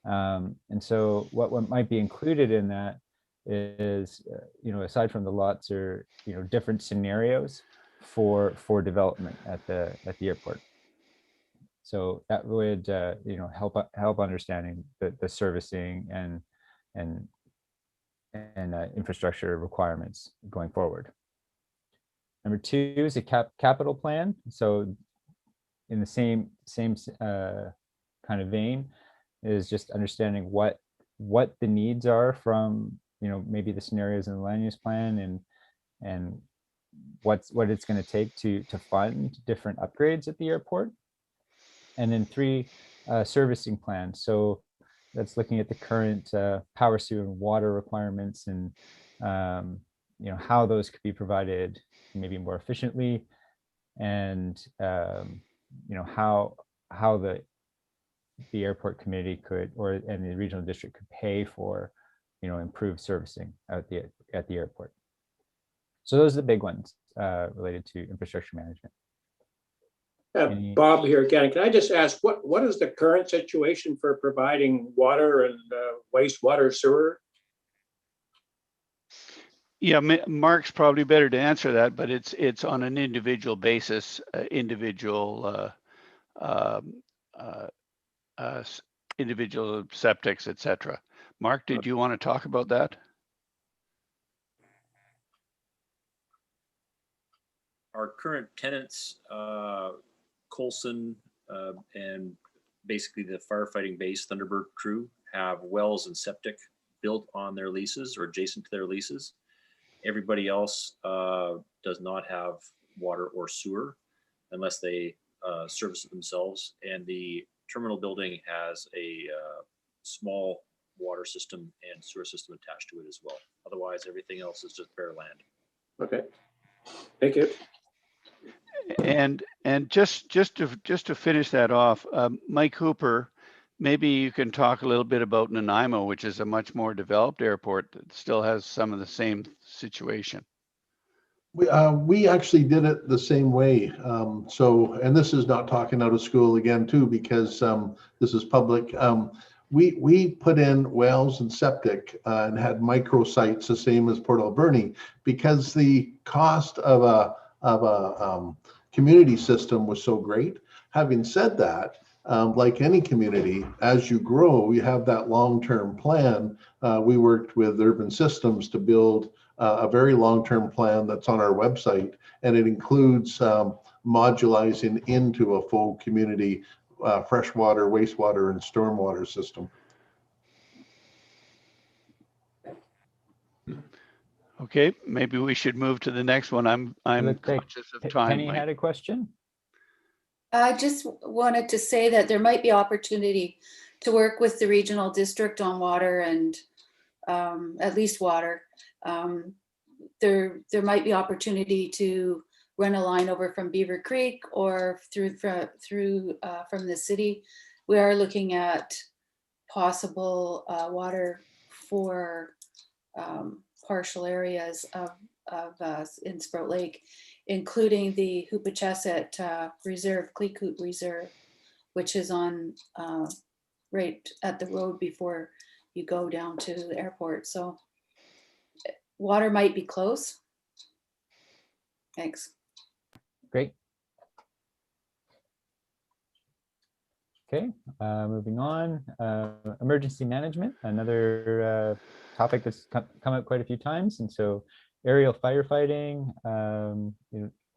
Speaker 9: And so what might be included in that is, aside from the lots, are different scenarios for development at the airport. So that would help understanding the servicing and infrastructure requirements going forward. Number 2 is a capital plan. So in the same kind of vein, is just understanding what the needs are from maybe the scenarios in the land use plan, and what it's going to take to fund different upgrades at the airport. And then 3, servicing plan. So that's looking at the current power, sewer, and water requirements, and how those could be provided maybe more efficiently, and how the airport committee could, and the regional district could pay for improved servicing at the airport. So those are the big ones related to infrastructure management.
Speaker 13: Bob here again. Can I just ask, what is the current situation for providing water and wastewater sewer?
Speaker 8: Yeah, Mark's probably better to answer that, but it's on an individual basis, individual septics, etc. Mark, did you want to talk about that?
Speaker 16: Our current tenants, Colson and basically the firefighting base Thunderbird crew, have wells and septic built on their leases or adjacent to their leases. Everybody else does not have water or sewer unless they service it themselves. And the terminal building has a small water system and sewer system attached to it as well. Otherwise, everything else is just bare land.
Speaker 13: Okay, thank you.
Speaker 8: And just to finish that off, Mike Hooper, maybe you can talk a little bit about Nanaimo, which is a much more developed airport that still has some of the same situation.
Speaker 10: We actually did it the same way. And this is not talking out of school again too, because this is public. We put in wells and septic and had microsites the same as Port Alberni, because the cost of a community system was so great. Having said that, like any community, as you grow, you have that long-term plan. We worked with Urban Systems to build a very long-term plan that's on our website, and it includes modularizing into a full community freshwater, wastewater, and stormwater system.
Speaker 8: Okay, maybe we should move to the next one. I'm conscious of time.
Speaker 9: Penny had a question.
Speaker 2: I just wanted to say that there might be opportunity to work with the regional district on water, and at least water. There might be opportunity to run a line over from Beaver Creek or through from the city. We are looking at possible water for partial areas of in Sprout Lake, including the Hoopachesset Reserve, Cleecoot Reserve, which is on right at the road before you go down to the airport. So water might be close. Thanks.
Speaker 9: Great. Okay, moving on. Emergency management, another topic that's come up quite a few times. And so aerial firefighting,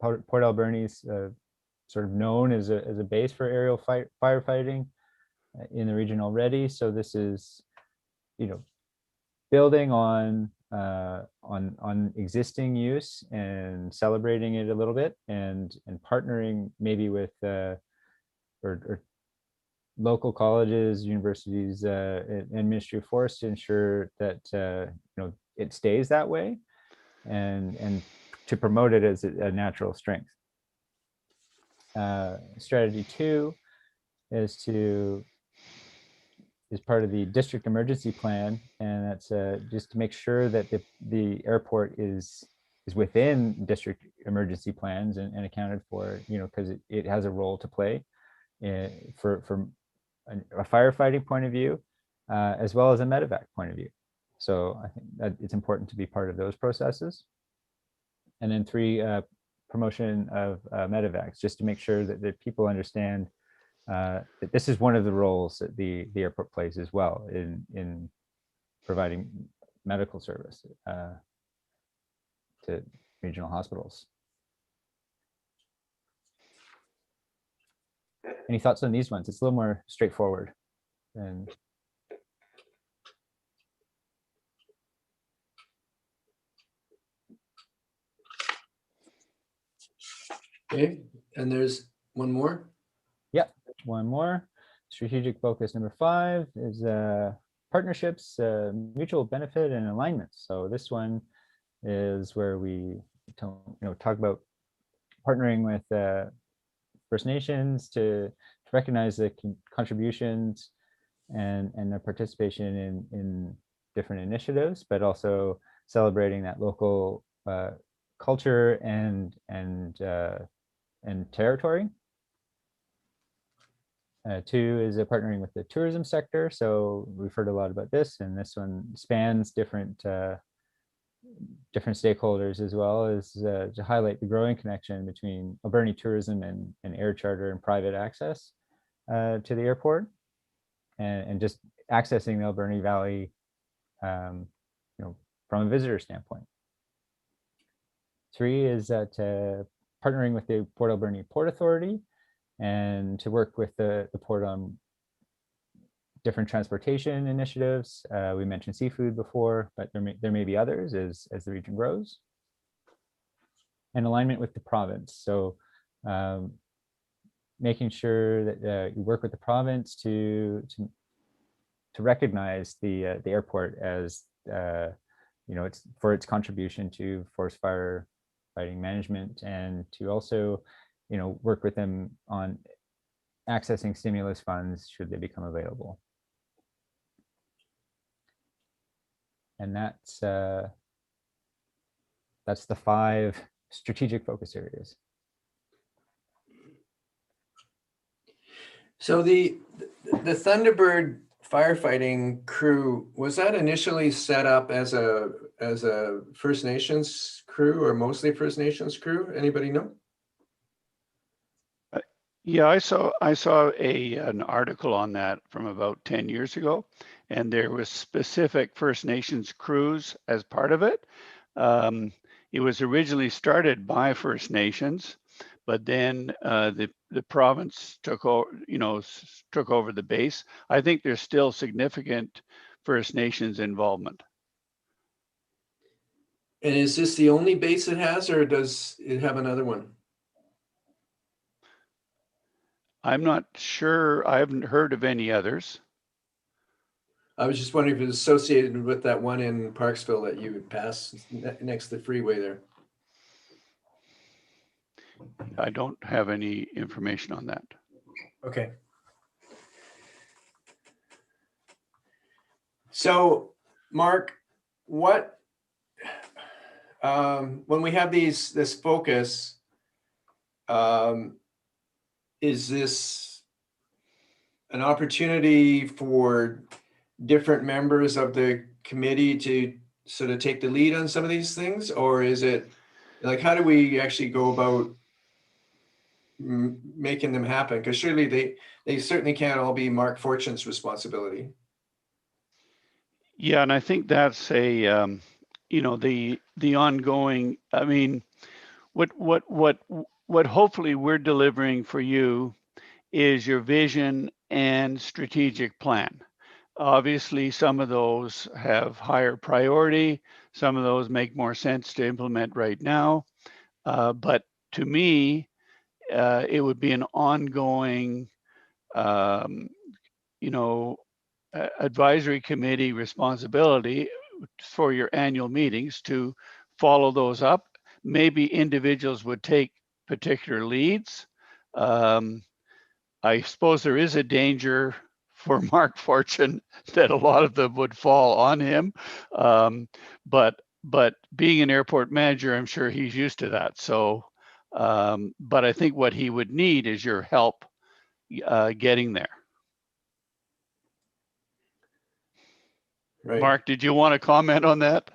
Speaker 9: Port Alberni's sort of known as a base for aerial firefighting in the region already. So this is, building on existing use and celebrating it a little bit, and partnering maybe with or local colleges, universities, and Ministry of Forests to ensure that it stays that way, and to promote it as a natural strength. Strategy 2 is part of the district emergency plan, and that's just to make sure that the airport is within district emergency plans and accounted for, because it has a role to play from a firefighting point of view, as well as a medevac point of view. So I think that it's important to be part of those processes. And then 3, promotion of medevacs, just to make sure that people understand that this is one of the roles that the airport plays as well in providing medical service to regional hospitals. Any thoughts on these ones? It's a little more straightforward. And
Speaker 1: Okay, and there's one more.
Speaker 9: Yep, one more. Strategic focus number 5 is partnerships, mutual benefit and alignment. So this one is where we talk about partnering with First Nations to recognize the contributions and their participation in different initiatives, but also celebrating that local culture and territory. 2 is partnering with the tourism sector. So we've heard a lot about this, and this one spans different stakeholders, as well as to highlight the growing connection between Alberni tourism and air charter and private access to the airport, and just accessing the Alberni Valley, from a visitor standpoint. 3 is that partnering with the Port Alberni Port Authority, and to work with the port on different transportation initiatives. We mentioned seafood before, but there may be others as the region grows. And alignment with the province. So making sure that you work with the province to recognize the airport as it's for its contribution to forest fire fighting management, and to also work with them on accessing stimulus funds should they become available. And that's the 5 strategic focus areas.
Speaker 1: So the Thunderbird firefighting crew, was that initially set up as a First Nations crew, or mostly First Nations crew? Anybody know?
Speaker 8: Yeah, I saw an article on that from about 10 years ago, and there was specific First Nations crews as part of it. It was originally started by First Nations, but then the province took over the base. I think there's still significant First Nations involvement.
Speaker 1: And is this the only base it has, or does it have another one?
Speaker 8: I'm not sure. I haven't heard of any others.
Speaker 1: I was just wondering if it was associated with that one in Parksville that you would pass next to the freeway there.
Speaker 8: I don't have any information on that.
Speaker 1: Okay. So, Mark, what when we have this focus, is this an opportunity for different members of the committee to sort of take the lead on some of these things? Or is it like, how do we actually go about making them happen? Because surely they certainly can't all be Mark Fortune's responsibility.
Speaker 8: Yeah, and I think that's a you know, the ongoing. I mean, what hopefully we're delivering for you is your vision and strategic plan. Obviously, some of those have higher priority. Some of those make more sense to implement right now. But to me, it would be an ongoing, you know, advisory committee responsibility for your annual meetings to follow those up. Maybe individuals would take particular leads. I suppose there is a danger for Mark Fortune that a lot of them would fall on him. But being an airport manager, I'm sure he's used to that. So, but I think what he would need is your help getting there.
Speaker 1: Right.
Speaker 8: Mark, did you want to comment on that?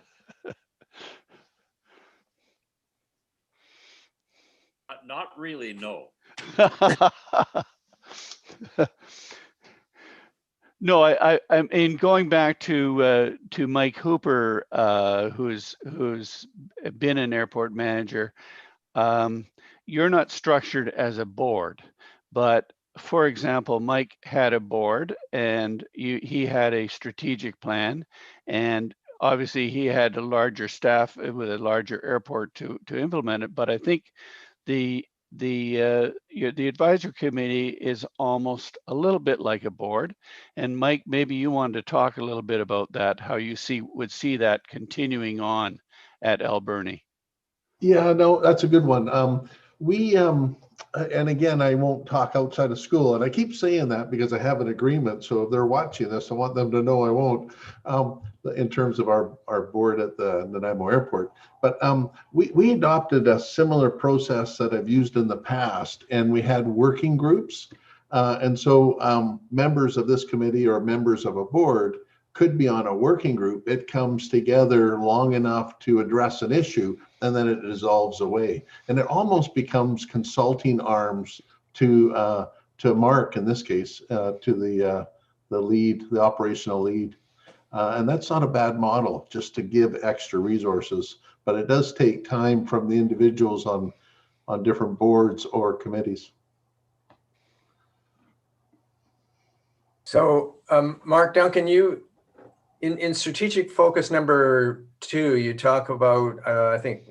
Speaker 16: Not really, no.
Speaker 8: No, I'm in going back to Mike Hooper, who's been an airport manager. You're not structured as a board, but for example, Mike had a board and he had a strategic plan, and obviously he had a larger staff with a larger airport to implement it. But I think the advisory committee is almost a little bit like a board. And Mike, maybe you wanted to talk a little bit about that, how you would see that continuing on at Alberni.
Speaker 10: Yeah, no, that's a good one. And again, I won't talk outside of school, and I keep saying that because I have an agreement. So if they're watching this, I want them to know I won't, in terms of our board at the Nanaimo Airport. But we adopted a similar process that I've used in the past, and we had working groups. And so members of this committee or members of a board could be on a working group. It comes together long enough to address an issue, and then it dissolves away. And it almost becomes consulting arms to Mark, in this case, to the lead, the operational lead. And that's not a bad model, just to give extra resources. But it does take time from the individuals on different boards or committees.
Speaker 1: So Mark Duncan, you in strategic focus number 2, you talk about I think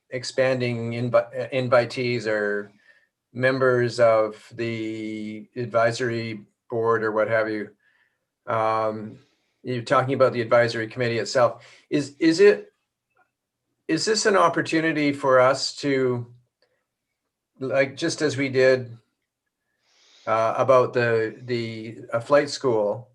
Speaker 1: expanding invitees or members of the advisory board or what have you. You're talking about the advisory committee itself. Is this an opportunity for us to, like, just as we did about the flight school,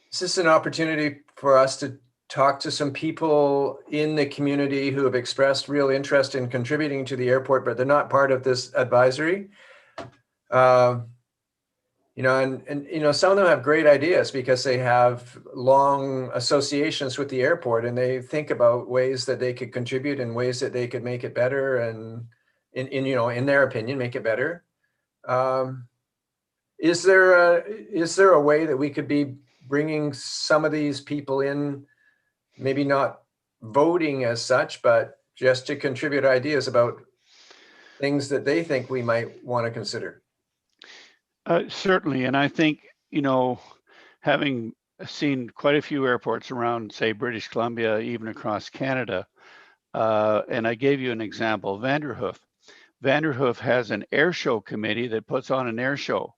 Speaker 1: is this an opportunity for us to talk to some people in the community who have expressed real interest in contributing to the airport, but they're not part of this advisory? You know, and you know, some of them have great ideas because they have long associations with the airport, and they think about ways that they could contribute and ways that they could make it better, and you know, in their opinion, make it better. Is there a way that we could be bringing some of these people in, maybe not voting as such, but just to contribute ideas about things that they think we might want to consider?
Speaker 8: Certainly, and I think, you know, having seen quite a few airports around, say, British Columbia, even across Canada, and I gave you an example, Vanderhoof. Vanderhoof has an air show committee that puts on an air show.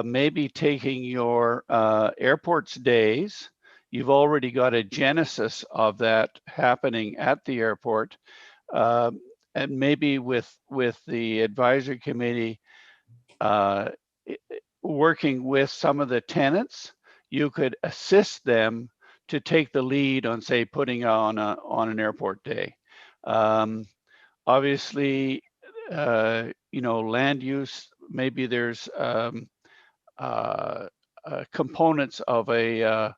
Speaker 8: Maybe taking your airport's days, you've already got a genesis of that happening at the airport, and maybe with the advisory committee working with some of the tenants, you could assist them to take the lead on, say, putting on an airport day. Obviously, you know, land use, maybe there's components of a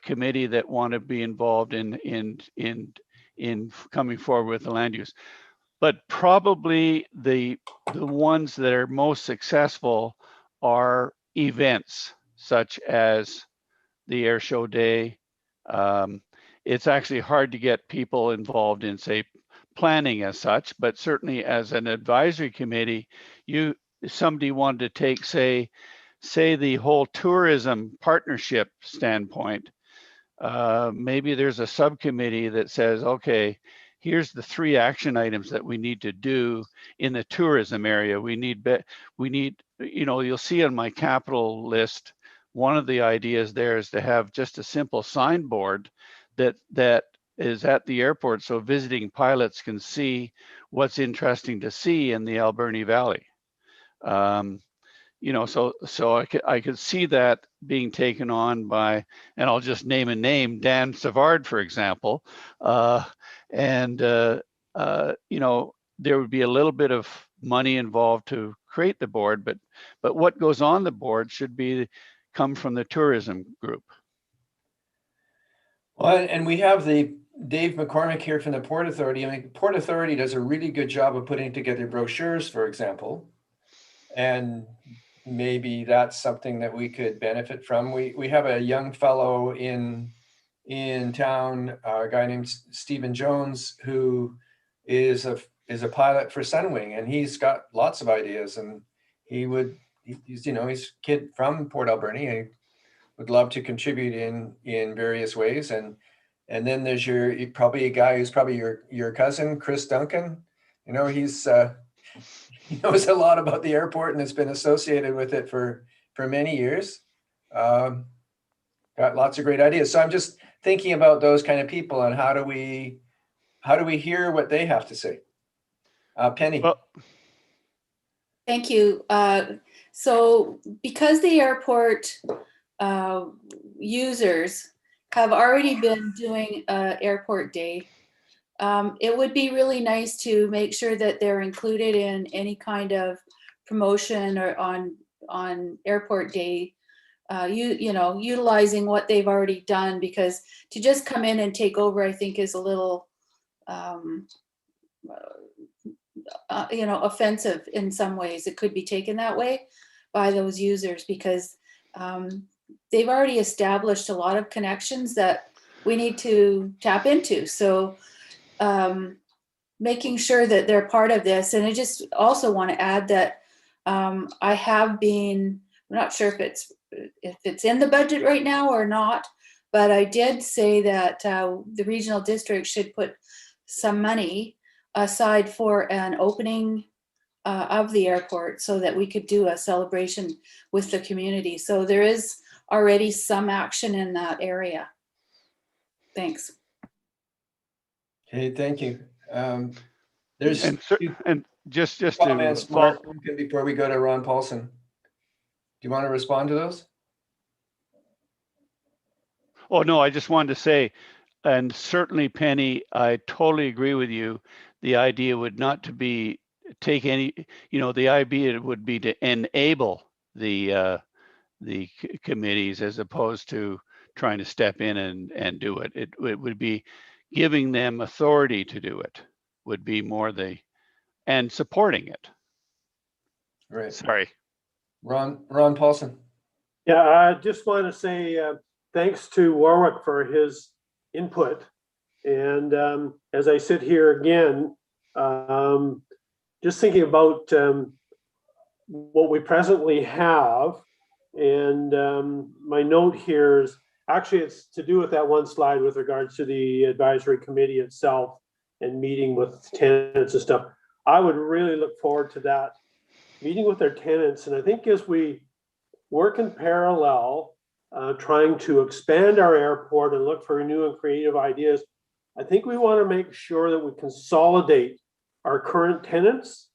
Speaker 8: committee that want to be involved in coming forward with the land use. But probably the ones that are most successful are events such as the air show day. It's actually hard to get people involved in, say, planning as such, but certainly as an advisory committee, somebody wanted to take, say the whole tourism partnership standpoint. Maybe there's a subcommittee that says, okay, here's the 3 action items that we need to do in the tourism area. We need, you'll see on my capital list, one of the ideas there is to have just a simple signboard that is at the airport, so visiting pilots can see what's interesting to see in the Alberni Valley. So I could see that being taken on by, and I'll just name a name, Dan Savard, for example. There would be a little bit of money involved to create the board, but what goes on the board should come from the tourism group.
Speaker 1: Well, and we have the Dave McCormick here from the Port Authority. I mean, Port Authority does a really good job of putting together brochures, for example, and maybe that's something that we could benefit from. We have a young fellow in town, a guy named Stephen Jones, who is a pilot for Sunwing, and he's got lots of ideas, and he's a kid from Port Alberni, and he would love to contribute in various ways. And then there's probably a guy who's probably your cousin, Chris Duncan. He knows a lot about the airport and has been associated with it for many years. Got lots of great ideas. So I'm just thinking about those kind of people and how do we hear what they have to say? Penny.
Speaker 8: Well,
Speaker 2: thank you. So because the airport users have already been doing airport day, it would be really nice to make sure that they're included in any kind of promotion or on airport day, utilizing what they've already done, because to just come in and take over, I think, is a little offensive in some ways. It could be taken that way by those users because they've already established a lot of connections that we need to tap into. So making sure that they're part of this. And I just also want to add that I have been, I'm not sure if it's in the budget right now or not, but I did say that the regional district should put some money aside for an opening of the airport so that we could do a celebration with the community. So there is already some action in that area. Thanks.
Speaker 1: Okay, thank you. There's
Speaker 8: and just
Speaker 1: comments, Mark, before we go to Ron Paulson. Do you want to respond to those?
Speaker 8: Oh, no, I just wanted to say, and certainly, Penny, I totally agree with you. The idea would not to be take any, the idea would be to enable the committees as opposed to trying to step in and do it. It would be giving them authority to do it would be more and supporting it.
Speaker 1: Right.
Speaker 8: Sorry.
Speaker 1: Ron Paulson.
Speaker 3: Yeah, I just want to say thanks to Warwick for his input. And as I sit here again, just thinking about what we presently have, and my note here is actually it's to do with that one slide with regards to the advisory committee itself and meeting with tenants and stuff. I would really look forward to that, meeting with their tenants. And I think as we work in parallel, trying to expand our airport and look for new and creative ideas, I think we want to make sure that we consolidate our current tenants.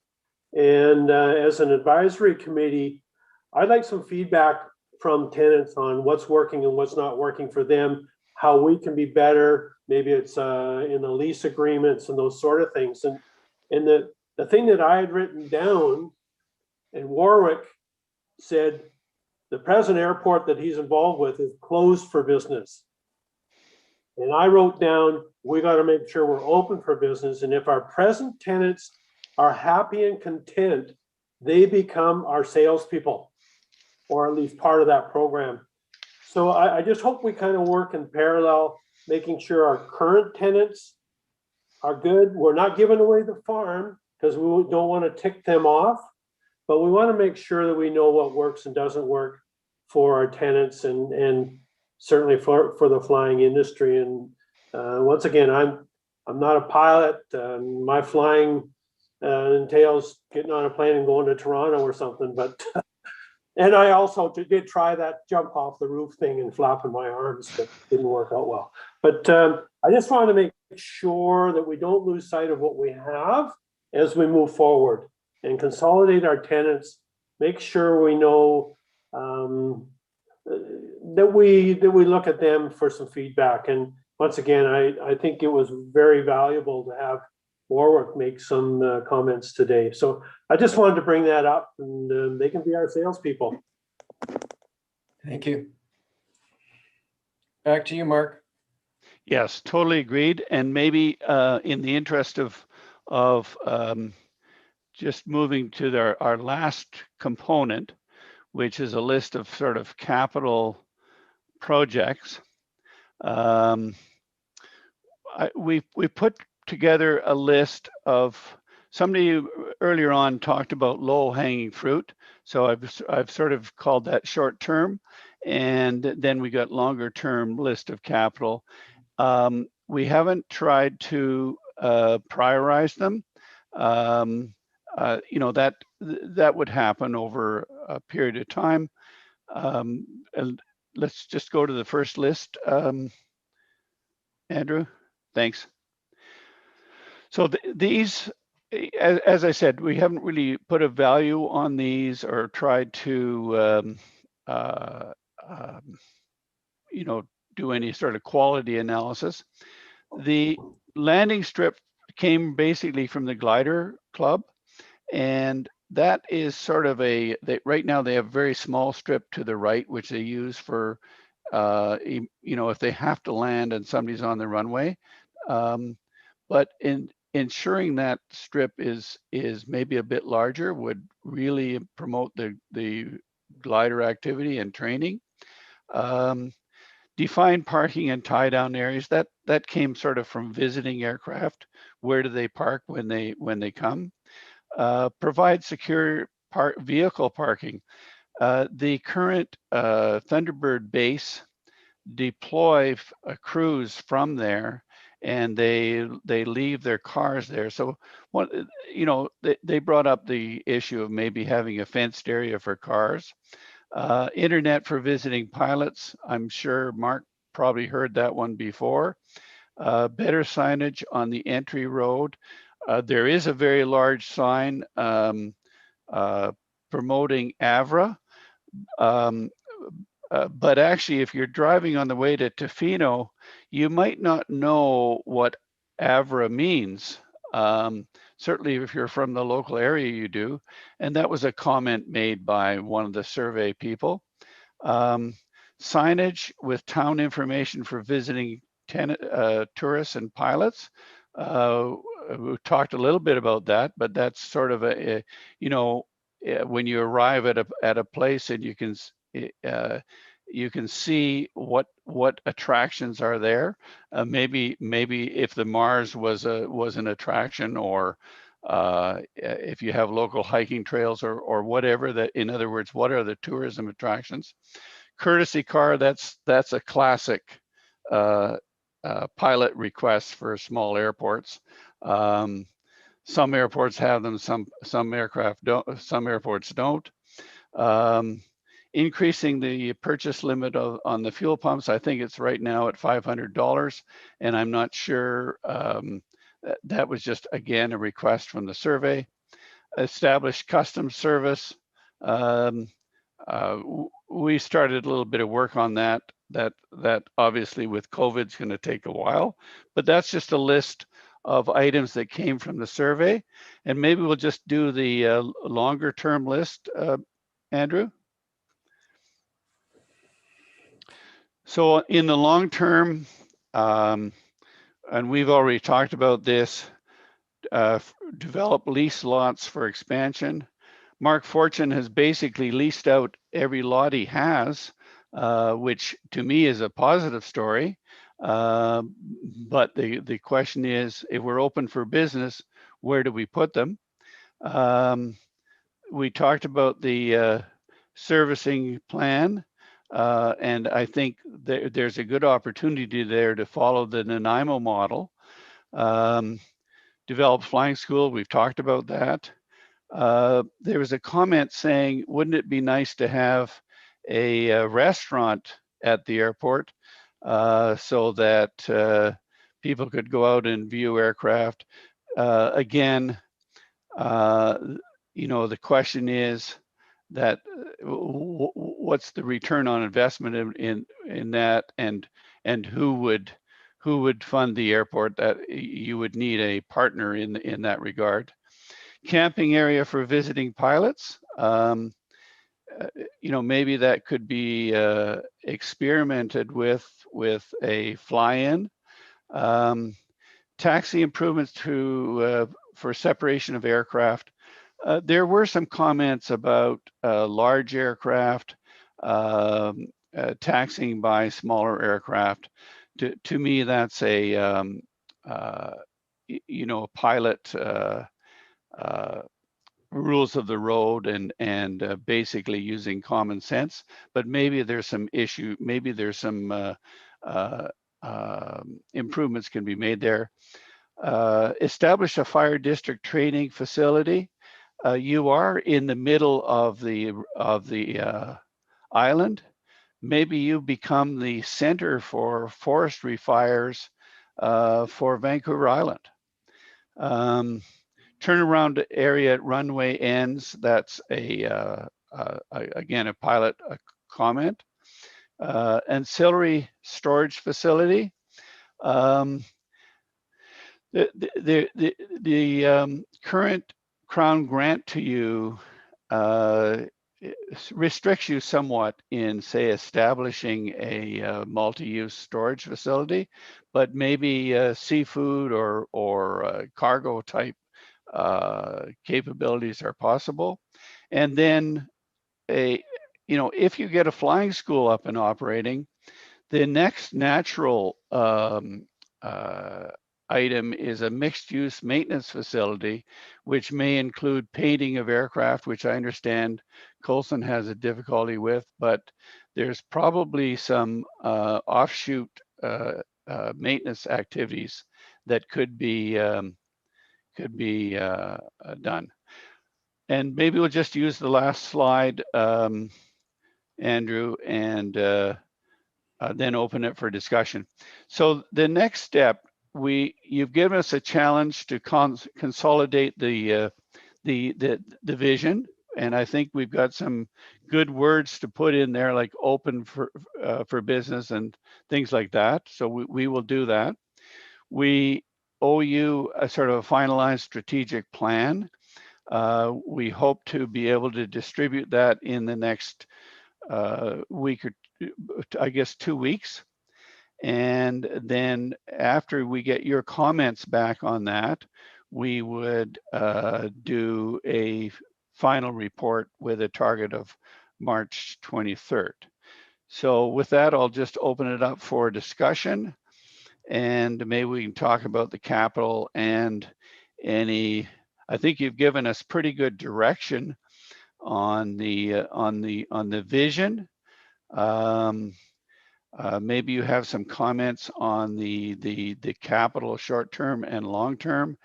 Speaker 3: And as an advisory committee, I'd like some feedback from tenants on what's working and what's not working for them, how we can be better. Maybe it's in the lease agreements and those sort of things. And the thing that I had written down, and Warwick said, the present airport that he's involved with is closed for business. And I wrote down, we got to make sure we're open for business. And if our present tenants are happy and content, they become our salespeople, or at least part of that program. So I just hope we kind of work in parallel, making sure our current tenants are good. We're not giving away the farm because we don't want to tick them off, but we want to make sure that we know what works and doesn't work for our tenants and certainly for the flying industry. And once again, I'm not a pilot. My flying entails getting on a plane and going to Toronto or something, but and I also did try that jump off the roof thing and flapping my arms, but didn't work out well. But I just want to make sure that we don't lose sight of what we have as we move forward and consolidate our tenants, make sure we know that we look at them for some feedback. And once again, I think it was very valuable to have Warwick make some comments today. So I just wanted to bring that up, and they can be our salespeople.
Speaker 1: Thank you. Back to you, Mark.
Speaker 8: Yes, totally agreed. And maybe in the interest of just moving to our last component, which is a list of sort of capital projects. We put together a list of, somebody earlier on talked about low-hanging fruit. So I've sort of called that short term, and then we got longer term list of capital. We haven't tried to prioritize them. You know, that would happen over a period of time. And let's just go to the first list. Andrew, thanks. So these, as I said, we haven't really put a value on these or tried to, you know, do any sort of quality analysis. The landing strip came basically from the Glider Club, and that is sort of right now they have a very small strip to the right, which they use for, you know, if they have to land and somebody's on the runway. But ensuring that strip is maybe a bit larger would really promote the glider activity and training. Define parking and tie down areas, that came sort of from visiting aircraft. Where do they park when they come? Provide secure vehicle parking. The current Thunderbird base deploy crews from there, and they leave their cars there. So what, you know, they brought up the issue of maybe having a fenced area for cars. Internet for visiting pilots. I'm sure Mark probably heard that one before. Better signage on the entry road. There is a very large sign promoting AVRA. But actually, if you're driving on the way to Tofino, you might not know what AVRA means. Certainly, if you're from the local area, you do. And that was a comment made by one of the survey people. Signage with town information for visiting tourists and pilots. We talked a little bit about that, but that's sort of a you know, when you arrive at a place and you can see what attractions are there. Maybe if the Mars was an attraction, or if you have local hiking trails or whatever. That, in other words, what are the tourism attractions? Courtesy car, that's a classic pilot request for small airports. Some airports have them, some aircraft don't, some airports don't. Increasing the purchase limit on the fuel pumps. I think it's right now at $500, and I'm not sure, that was just, again, a request from the survey. Establish customs service. We started a little bit of work on that. That obviously with COVID is going to take a while, but that's just a list of items that came from the survey. And maybe we'll just do the longer term list, Andrew. So in the long term, and we've already talked about this, develop lease lots for expansion. Mark Fortune has basically leased out every lot he has, which to me is a positive story. But the question is, if we're open for business, where do we put them? We talked about the servicing plan, and I think there's a good opportunity there to follow the Nanaimo model. Develop flying school, we've talked about that. There was a comment saying, wouldn't it be nice to have a restaurant at the airport so that people could go out and view aircraft? Again, you know, the question is that what's the return on investment in that, and who would fund the airport? That you would need a partner in that regard. Camping area for visiting pilots. You know, maybe that could be experimented with a fly-in. Taxi improvements for separation of aircraft. There were some comments about large aircraft taxiing by smaller aircraft. To me, that's a you know, a pilot rules of the road and basically using common sense. But maybe there's some issue. Maybe there's some improvements can be made there. Establish a fire district training facility. You are in the middle of the island. Maybe you become the center for forestry fires for Vancouver Island. Turnaround area at runway ends. That's again a pilot comment. Ancillary storage facility. The current Crown grant to you restricts you somewhat in, say, establishing a multi-use storage facility, but maybe seafood or cargo type capabilities are possible. And then you know, if you get a flying school up and operating, the next natural item is a mixed-use maintenance facility, which may include painting of aircraft, which I understand Coulson has a difficulty with, but there's probably some offshoot maintenance activities that could be done. And maybe we'll just use the last slide, Andrew, and then open it for discussion. So the next step, you've given us a challenge to consolidate the vision, and I think we've got some good words to put in there, like open for business and things like that. So we will do that. We owe you a sort of a finalized strategic plan. We hope to be able to distribute that in the next week or I guess 2 weeks. And then after we get your comments back on that, we would do a final report with a target of March 23rd. So with that, I'll just open it up for discussion, and maybe we can talk about the capital and any. I think you've given us pretty good direction on the vision. Maybe you have some comments on the capital short term and long term.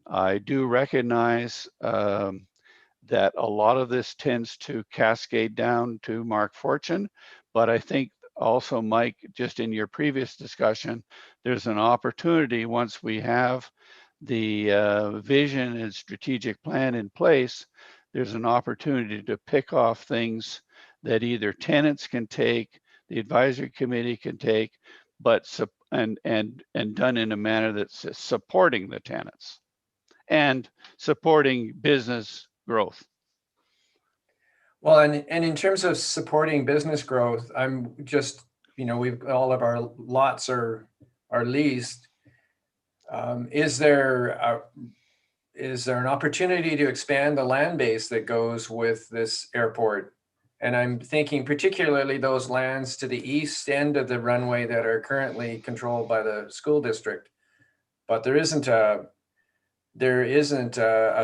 Speaker 8: I do recognize that a lot of this tends to cascade down to Mark Fortune, but I think also, Mike, just in your previous discussion, there's an opportunity once we have the vision and strategic plan in place, there's an opportunity to pick off things that either tenants can take, the advisory committee can take, but and done in a manner that's supporting the tenants and supporting business growth.
Speaker 1: Well, and in terms of supporting business growth, I'm just all of our lots are leased. Is there an opportunity to expand the land base that goes with this airport? And I'm thinking particularly those lands to the east end of the runway that are currently controlled by the school district. But there isn't a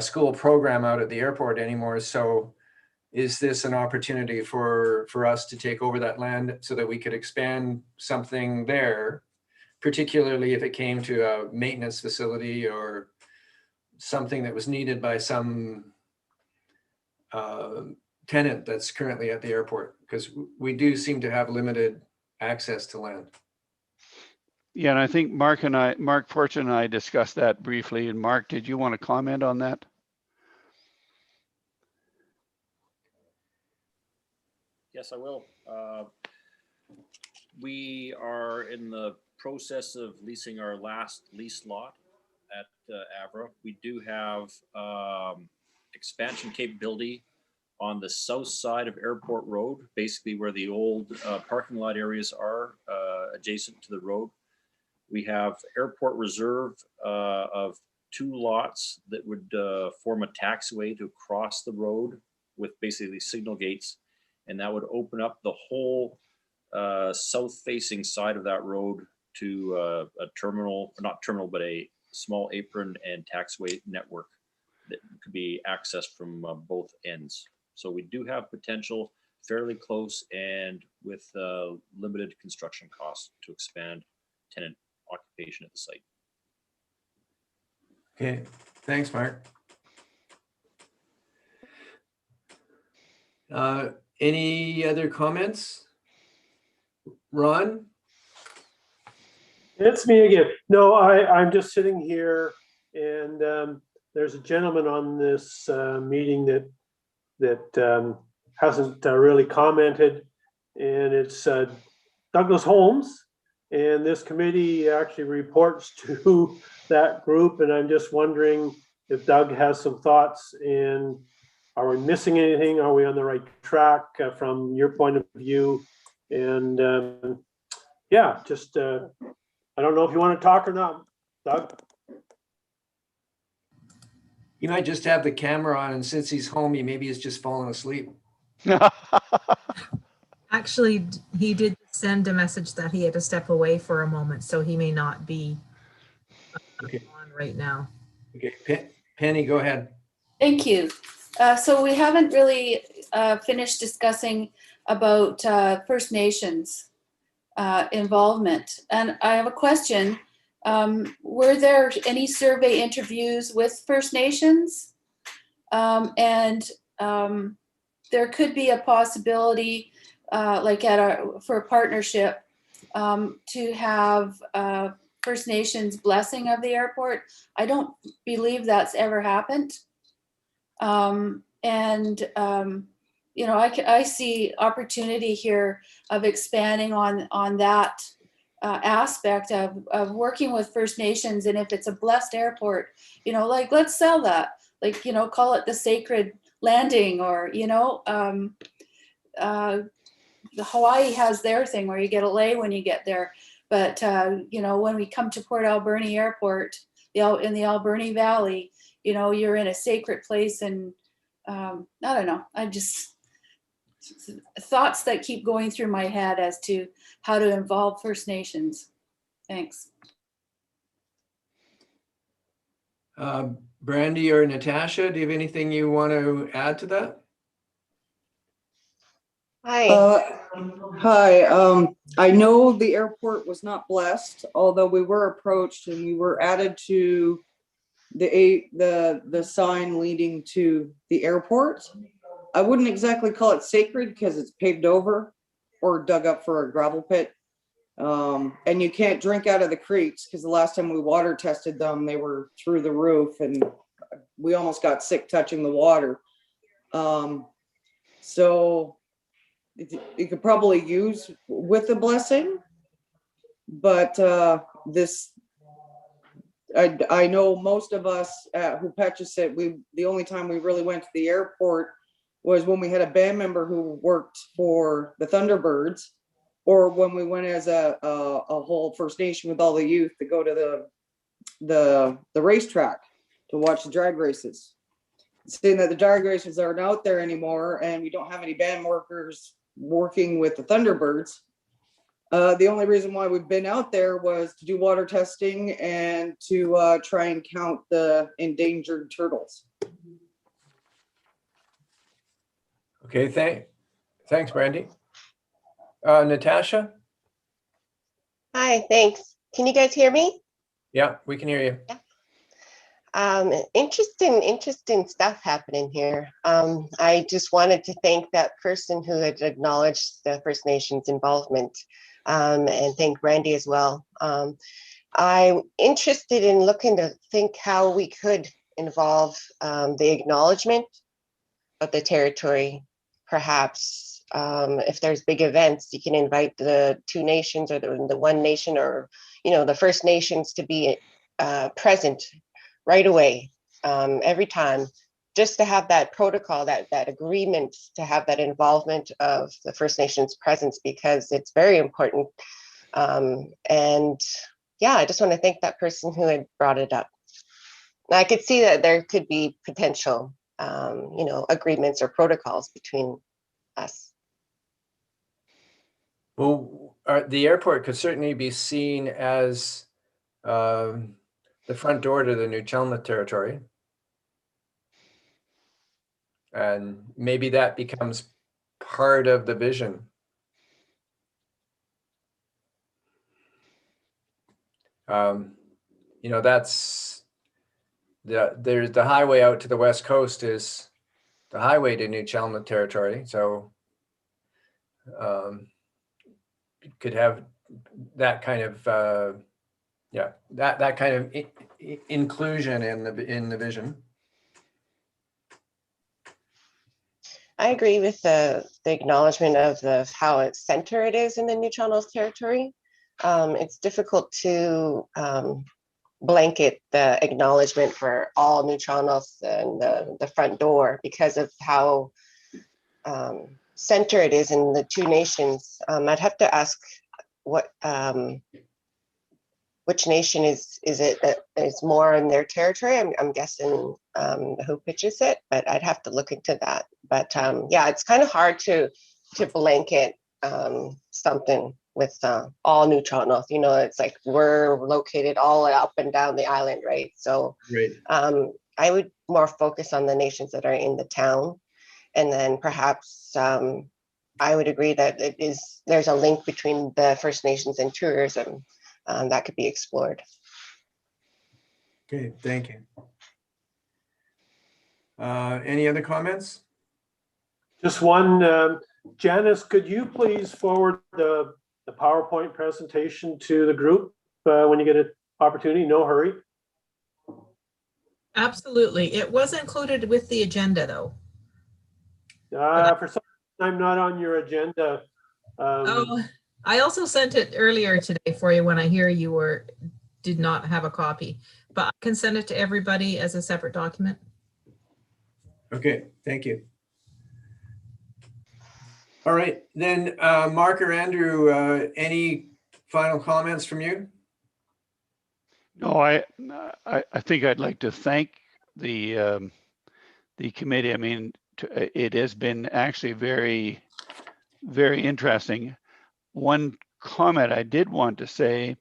Speaker 1: school program out at the airport anymore. So is this an opportunity for us to take over that land so that we could expand something there, particularly if it came to a maintenance facility or something that was needed by some tenant that's currently at the airport? Because we do seem to have limited access to land.
Speaker 8: Yeah, and I think Mark Fortune and I discussed that briefly. And Mark, did you want to comment on that?
Speaker 16: Yes, I will. We are in the process of leasing our last lease lot at AVRA. We do have expansion capability on the south side of Airport Road, basically where the old parking lot areas are adjacent to the road. We have airport reserve of 2 lots that would form a taxiway to cross the road with basically signal gates. And that would open up the whole south-facing side of that road to a terminal, not terminal, but a small apron and taxiway network that could be accessed from both ends. So we do have potential fairly close and with limited construction costs to expand tenant occupation at the site.
Speaker 1: Okay, thanks, Mark. Any other comments? Ron?
Speaker 3: It's me again. No, I'm just sitting here, and there's a gentleman on this meeting that hasn't really commented, and it's Douglas Holmes. And this committee actually reports to that group, and I'm just wondering if Doug has some thoughts, and are we missing anything? Are we on the right track from your point of view? And yeah, just I don't know if you want to talk or not, Doug.
Speaker 1: You might just have the camera on, and since he's home, maybe he's just fallen asleep.
Speaker 14: Actually, he did send a message that he had to step away for a moment, so he may not be on right now.
Speaker 1: Okay, Penny, go ahead.
Speaker 2: Thank you. So we haven't really finished discussing about First Nations involvement. And I have a question. Were there any survey interviews with First Nations? And there could be a possibility like for a partnership to have First Nations blessing of the airport. I don't believe that's ever happened. You know, I see opportunity here of expanding on that aspect of working with First Nations. And if it's a blessed airport, you know, like, let's sell that, like, you know, call it the Sacred Landing, or, you know, the Hawaii has their thing where you get a lei when you get there. But, you know, when we come to Port Alberni Airport, in the Alberni Valley, you know, you're in a sacred place. And I don't know, I just, thoughts that keep going through my head as to how to involve First Nations. Thanks.
Speaker 1: Brandy or Natasha, do you have anything you want to add to that?
Speaker 17: Hi. Hi. I know the airport was not blessed, although we were approached and we were added to the sign leading to the airport. I wouldn't exactly call it sacred because it's paved over or dug up for a gravel pit. And you can't drink out of the creeks because the last time we water tested them, they were through the roof and we almost got sick touching the water. So it could probably use with a blessing, but I know most of us who purchased it, the only time we really went to the airport was when we had a band member who worked for the Thunderbirds, or when we went as a whole First Nation with all the youth to go to the racetrack to watch the drag races. Saying that the drag races aren't out there anymore and we don't have any band workers working with the Thunderbirds. The only reason why we've been out there was to do water testing and to try and count the endangered turtles.
Speaker 1: Okay, thanks, Brandy. Natasha?
Speaker 18: Hi, thanks. Can you guys hear me?
Speaker 1: Yeah, we can hear you.
Speaker 18: Interesting stuff happening here. I just wanted to thank that person who had acknowledged the First Nations involvement, and thank Randy as well. I'm interested in looking to think how we could involve the acknowledgement of the territory. Perhaps if there's big events, you can invite the two nations or the one nation or the First Nations to be present right away, every time, just to have that protocol, that agreement, to have that involvement of the First Nations presence, because it's very important. And yeah, I just want to thank that person who had brought it up. I could see that there could be potential, agreements or protocols between us.
Speaker 1: Well, the airport could certainly be seen as the front door to the New Chelmsford territory. And maybe that becomes part of the vision. That's there's the highway out to the west coast is the highway to New Chelmsford territory. So could have that kind of that kind of inclusion in the vision.
Speaker 18: I agree with the acknowledgement of how center it is in the New Chelmsford territory. It's difficult to blanket the acknowledgement for all New Chelmsford and the front door because of how center it is in the two nations. I'd have to ask which nation is it that is more in their territory. I'm guessing who pitches it, but I'd have to look into that. But yeah, it's kind of hard to blanket something with all New Chelmsford. It's like we're located all up and down the island, right? So I would more focus on the nations that are in the town, and then perhaps I would agree that there's a link between the First Nations and tourism that could be explored.
Speaker 1: Okay, thank you. Any other comments?
Speaker 3: Just one, Janice, could you please forward the PowerPoint presentation to the group when you get an opportunity? No hurry.
Speaker 14: Absolutely. It was included with the agenda though.
Speaker 3: For some reason, I'm not on your agenda.
Speaker 14: Oh, I also sent it earlier today for you when I hear you did not have a copy, but I can send it to everybody as a separate document.
Speaker 1: Okay, thank you. All right, then Mark or Andrew, any final comments from you?
Speaker 8: No, I think I'd like to thank the committee. I mean, it has been actually very, very interesting. One comment I did want to say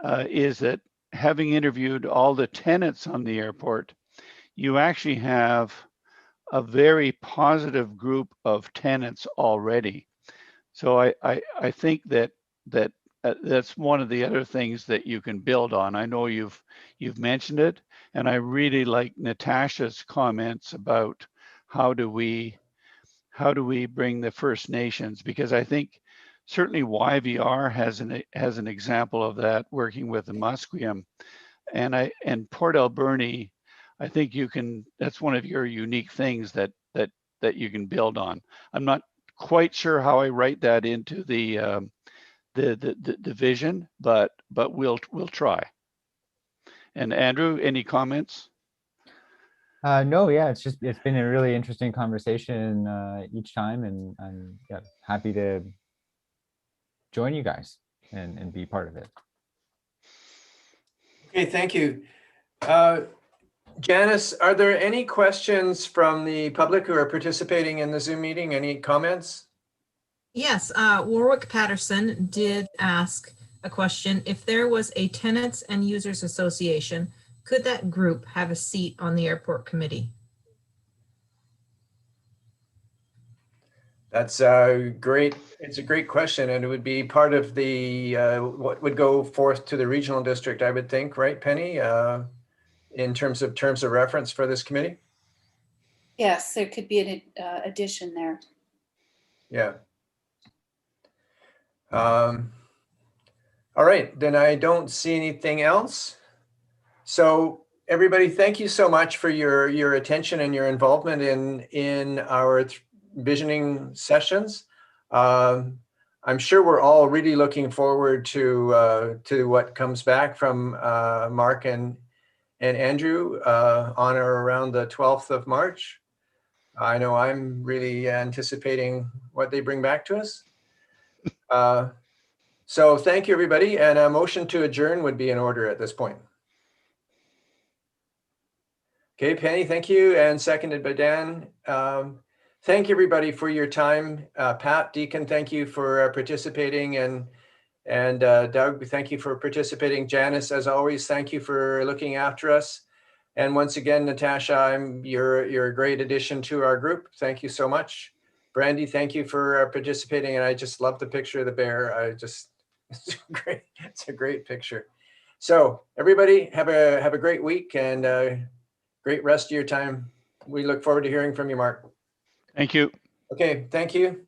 Speaker 8: is that having interviewed all the tenants on the airport, you actually have a very positive group of tenants already. So I think that's one of the other things that you can build on. I know you've mentioned it, and I really like Natasha's comments about how do we bring the First Nations, because I think certainly YVR has an example of that, working with the Musqueam, and Port Alberni. I think that's one of your unique things that you can build on. I'm not quite sure how I write that into the vision, but we'll try. And Andrew, any comments?
Speaker 9: No, yeah, it's been a really interesting conversation each time, and I'm happy to join you guys and be part of it.
Speaker 1: Okay, thank you. Janice, are there any questions from the public who are participating in the Zoom meeting? Any comments?
Speaker 14: Yes, Warwick Patterson did ask a question. If there was a tenants and users association, could that group have a seat on the airport committee?
Speaker 1: That's great. It's a great question, and it would be part of the what would go forth to the regional district, I would think, right, Penny? In terms of reference for this committee.
Speaker 2: Yes, there could be an addition there.
Speaker 1: Yeah. All right, then I don't see anything else. So everybody, thank you so much for your attention and your involvement in our visioning sessions. I'm sure we're all really looking forward to what comes back from Mark and Andrew on or around the 12th of March. I know I'm really anticipating what they bring back to us. So thank you, everybody, and a motion to adjourn would be in order at this point. Okay, Penny, thank you, and seconded by Dan. Thank you, everybody, for your time. Pat, Deacon, thank you for participating, and Doug, thank you for participating. Janice, as always, thank you for looking after us. And once again, Natasha, you're a great addition to our group. Thank you so much. Brandy, thank you for participating, and I just love the picture of the bear. It's great. It's a great picture. So everybody, have a great week and great rest of your time. We look forward to hearing from you, Mark.
Speaker 8: Thank you.
Speaker 1: Okay, thank you.